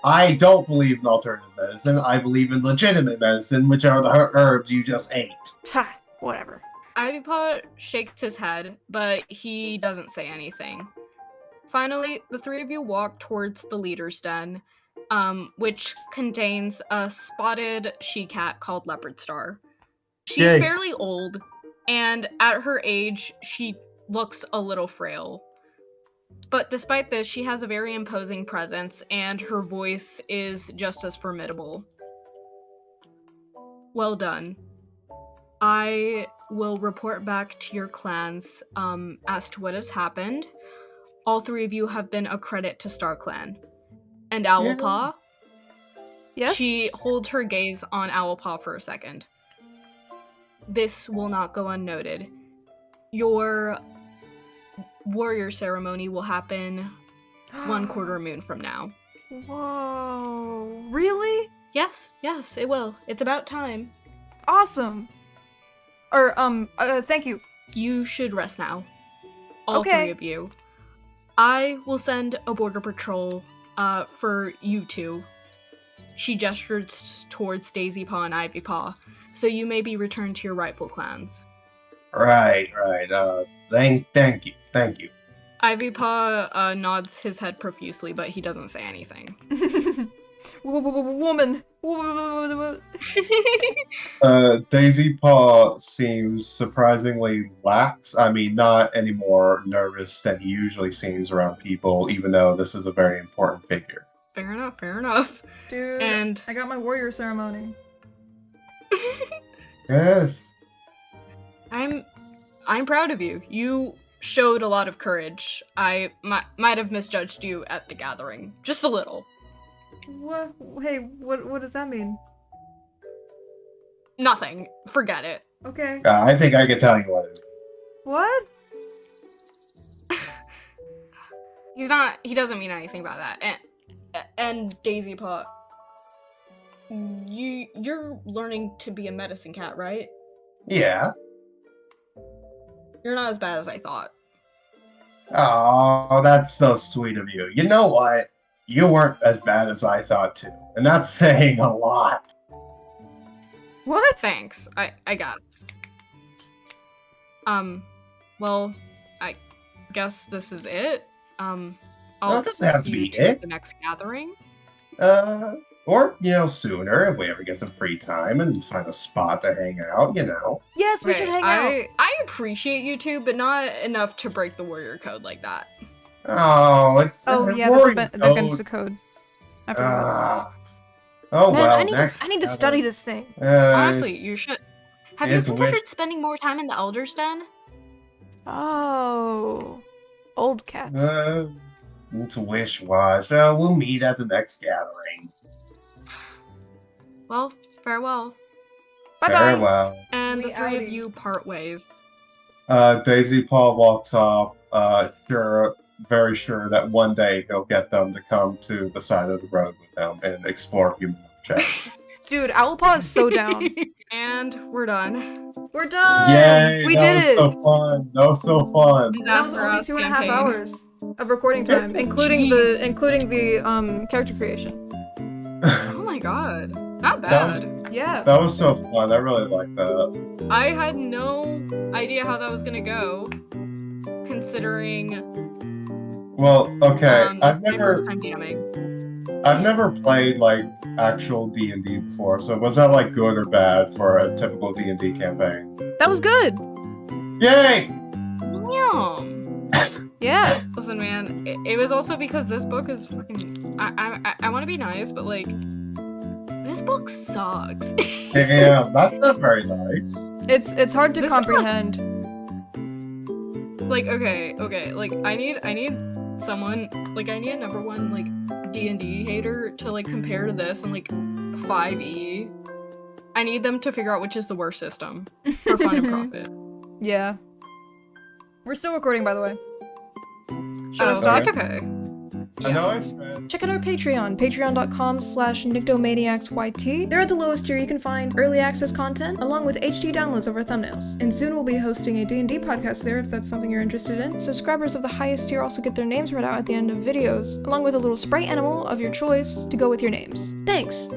I don't believe in alternative medicine. I believe in legitimate medicine, which are the herbs you just ate. Ha, whatever. Ivypaw shakes his head, but he doesn't say anything. Finally, the three of you walk towards the leader's den, which contains a spotted she-cat called Leopard Star. She's Yay. fairly old, and at her age, she looks a little frail. But despite this, she has a very imposing presence, and her voice is just as formidable. Well done. I will report back to your clans as to what has happened. All three of you have been a credit to StarClan. And Owlpaw? Yes? She holds her gaze on Owlpaw for a second. This will not go unnoted. Your warrior ceremony will happen 1/4 moon from now. Whoa. Really? Yes, it will. It's about time. Awesome. Thank you. You should rest now. All Okay. 3 of you. I will send a border patrol, for you 2. She gestures towards Daisy Paw and Ivy Paw, so you may be returned to your rightful clans. Right. Thank you. Ivy Paw nods his head profusely, but he doesn't say anything. Woman. Daisy Paw seems surprisingly lax. I mean, not any more nervous than he usually seems around people, even though this is a very important figure. Fair enough. Dude, And I got my warrior ceremony. Yes. I'm proud of you. You showed a lot of courage. I might have misjudged you at the gathering. Just a little. What? Hey, what does that mean? Nothing. Forget it. Okay. I think I can tell you what it is. What? He doesn't mean anything by that. And Daisy Paw, you're learning to be a medicine cat, right? Yeah. You're not as bad as I thought. Oh, that's so sweet of you. You know what? You weren't as bad as I thought too. And that's saying a lot. What? Thanks. I guess. Well, I guess this is it. I'll it doesn't have to see be you it. at the next gathering. Or, sooner if we ever get some free time and find a spot to hang out, Yes, we should hang out. I appreciate you two, but not enough to break the warrior code like that. Oh, it's Oh yeah, that's against the code. I forgot. Oh Man, well, I need to study this thing. Honestly, you should. Have you it's considered spending more time in the Elder's Den? Oh, old cats. It's a wish-wash. We'll meet at the next gathering. Well, farewell. Bye bye. Farewell. And We the 3 of outie. you part ways. Daisy Paw walks off, very sure that one day he'll get them to come to the side of the road with him and explore human objects. Dude, Owlpaw is so down. And we're done. We're done. Yay! We that did was it. so fun. That was so fun. That was Disaster only House 2.5 campaign. hours of recording time, including the character creation. Oh my god. Not That bad. Yeah. That was so fun. I really liked that. I had no idea how that was gonna go. Considering Well, okay. this is my first time DMing. I've never played like actual D&D before. So was that like good or bad for a typical D&D campaign? That was good. Yay! Yum. Yeah. Listen, man, it was also because this book is fucking. I want to be nice, but like, this book sucks. Damn, that's not very nice. It's hard to This is not- comprehend. Like, okay, like I need someone, like I need a number 1 like D&D hater to like compare to this and like 5e. I need them to figure out which is the worst system for fun and profit. Yeah. We're still recording, by the way. Should I Oh, stop? It's okay. I know I said. Check out our Patreon, patreon.com/nictomaniacsYT. There at the lowest tier you can find early access content, along with HD downloads of our thumbnails. And soon we'll be hosting a D&D podcast there if that's something you're interested in. Subscribers of the highest tier also get their names read out at the end of videos, along with a little sprite animal of your choice to go with your names. Thanks!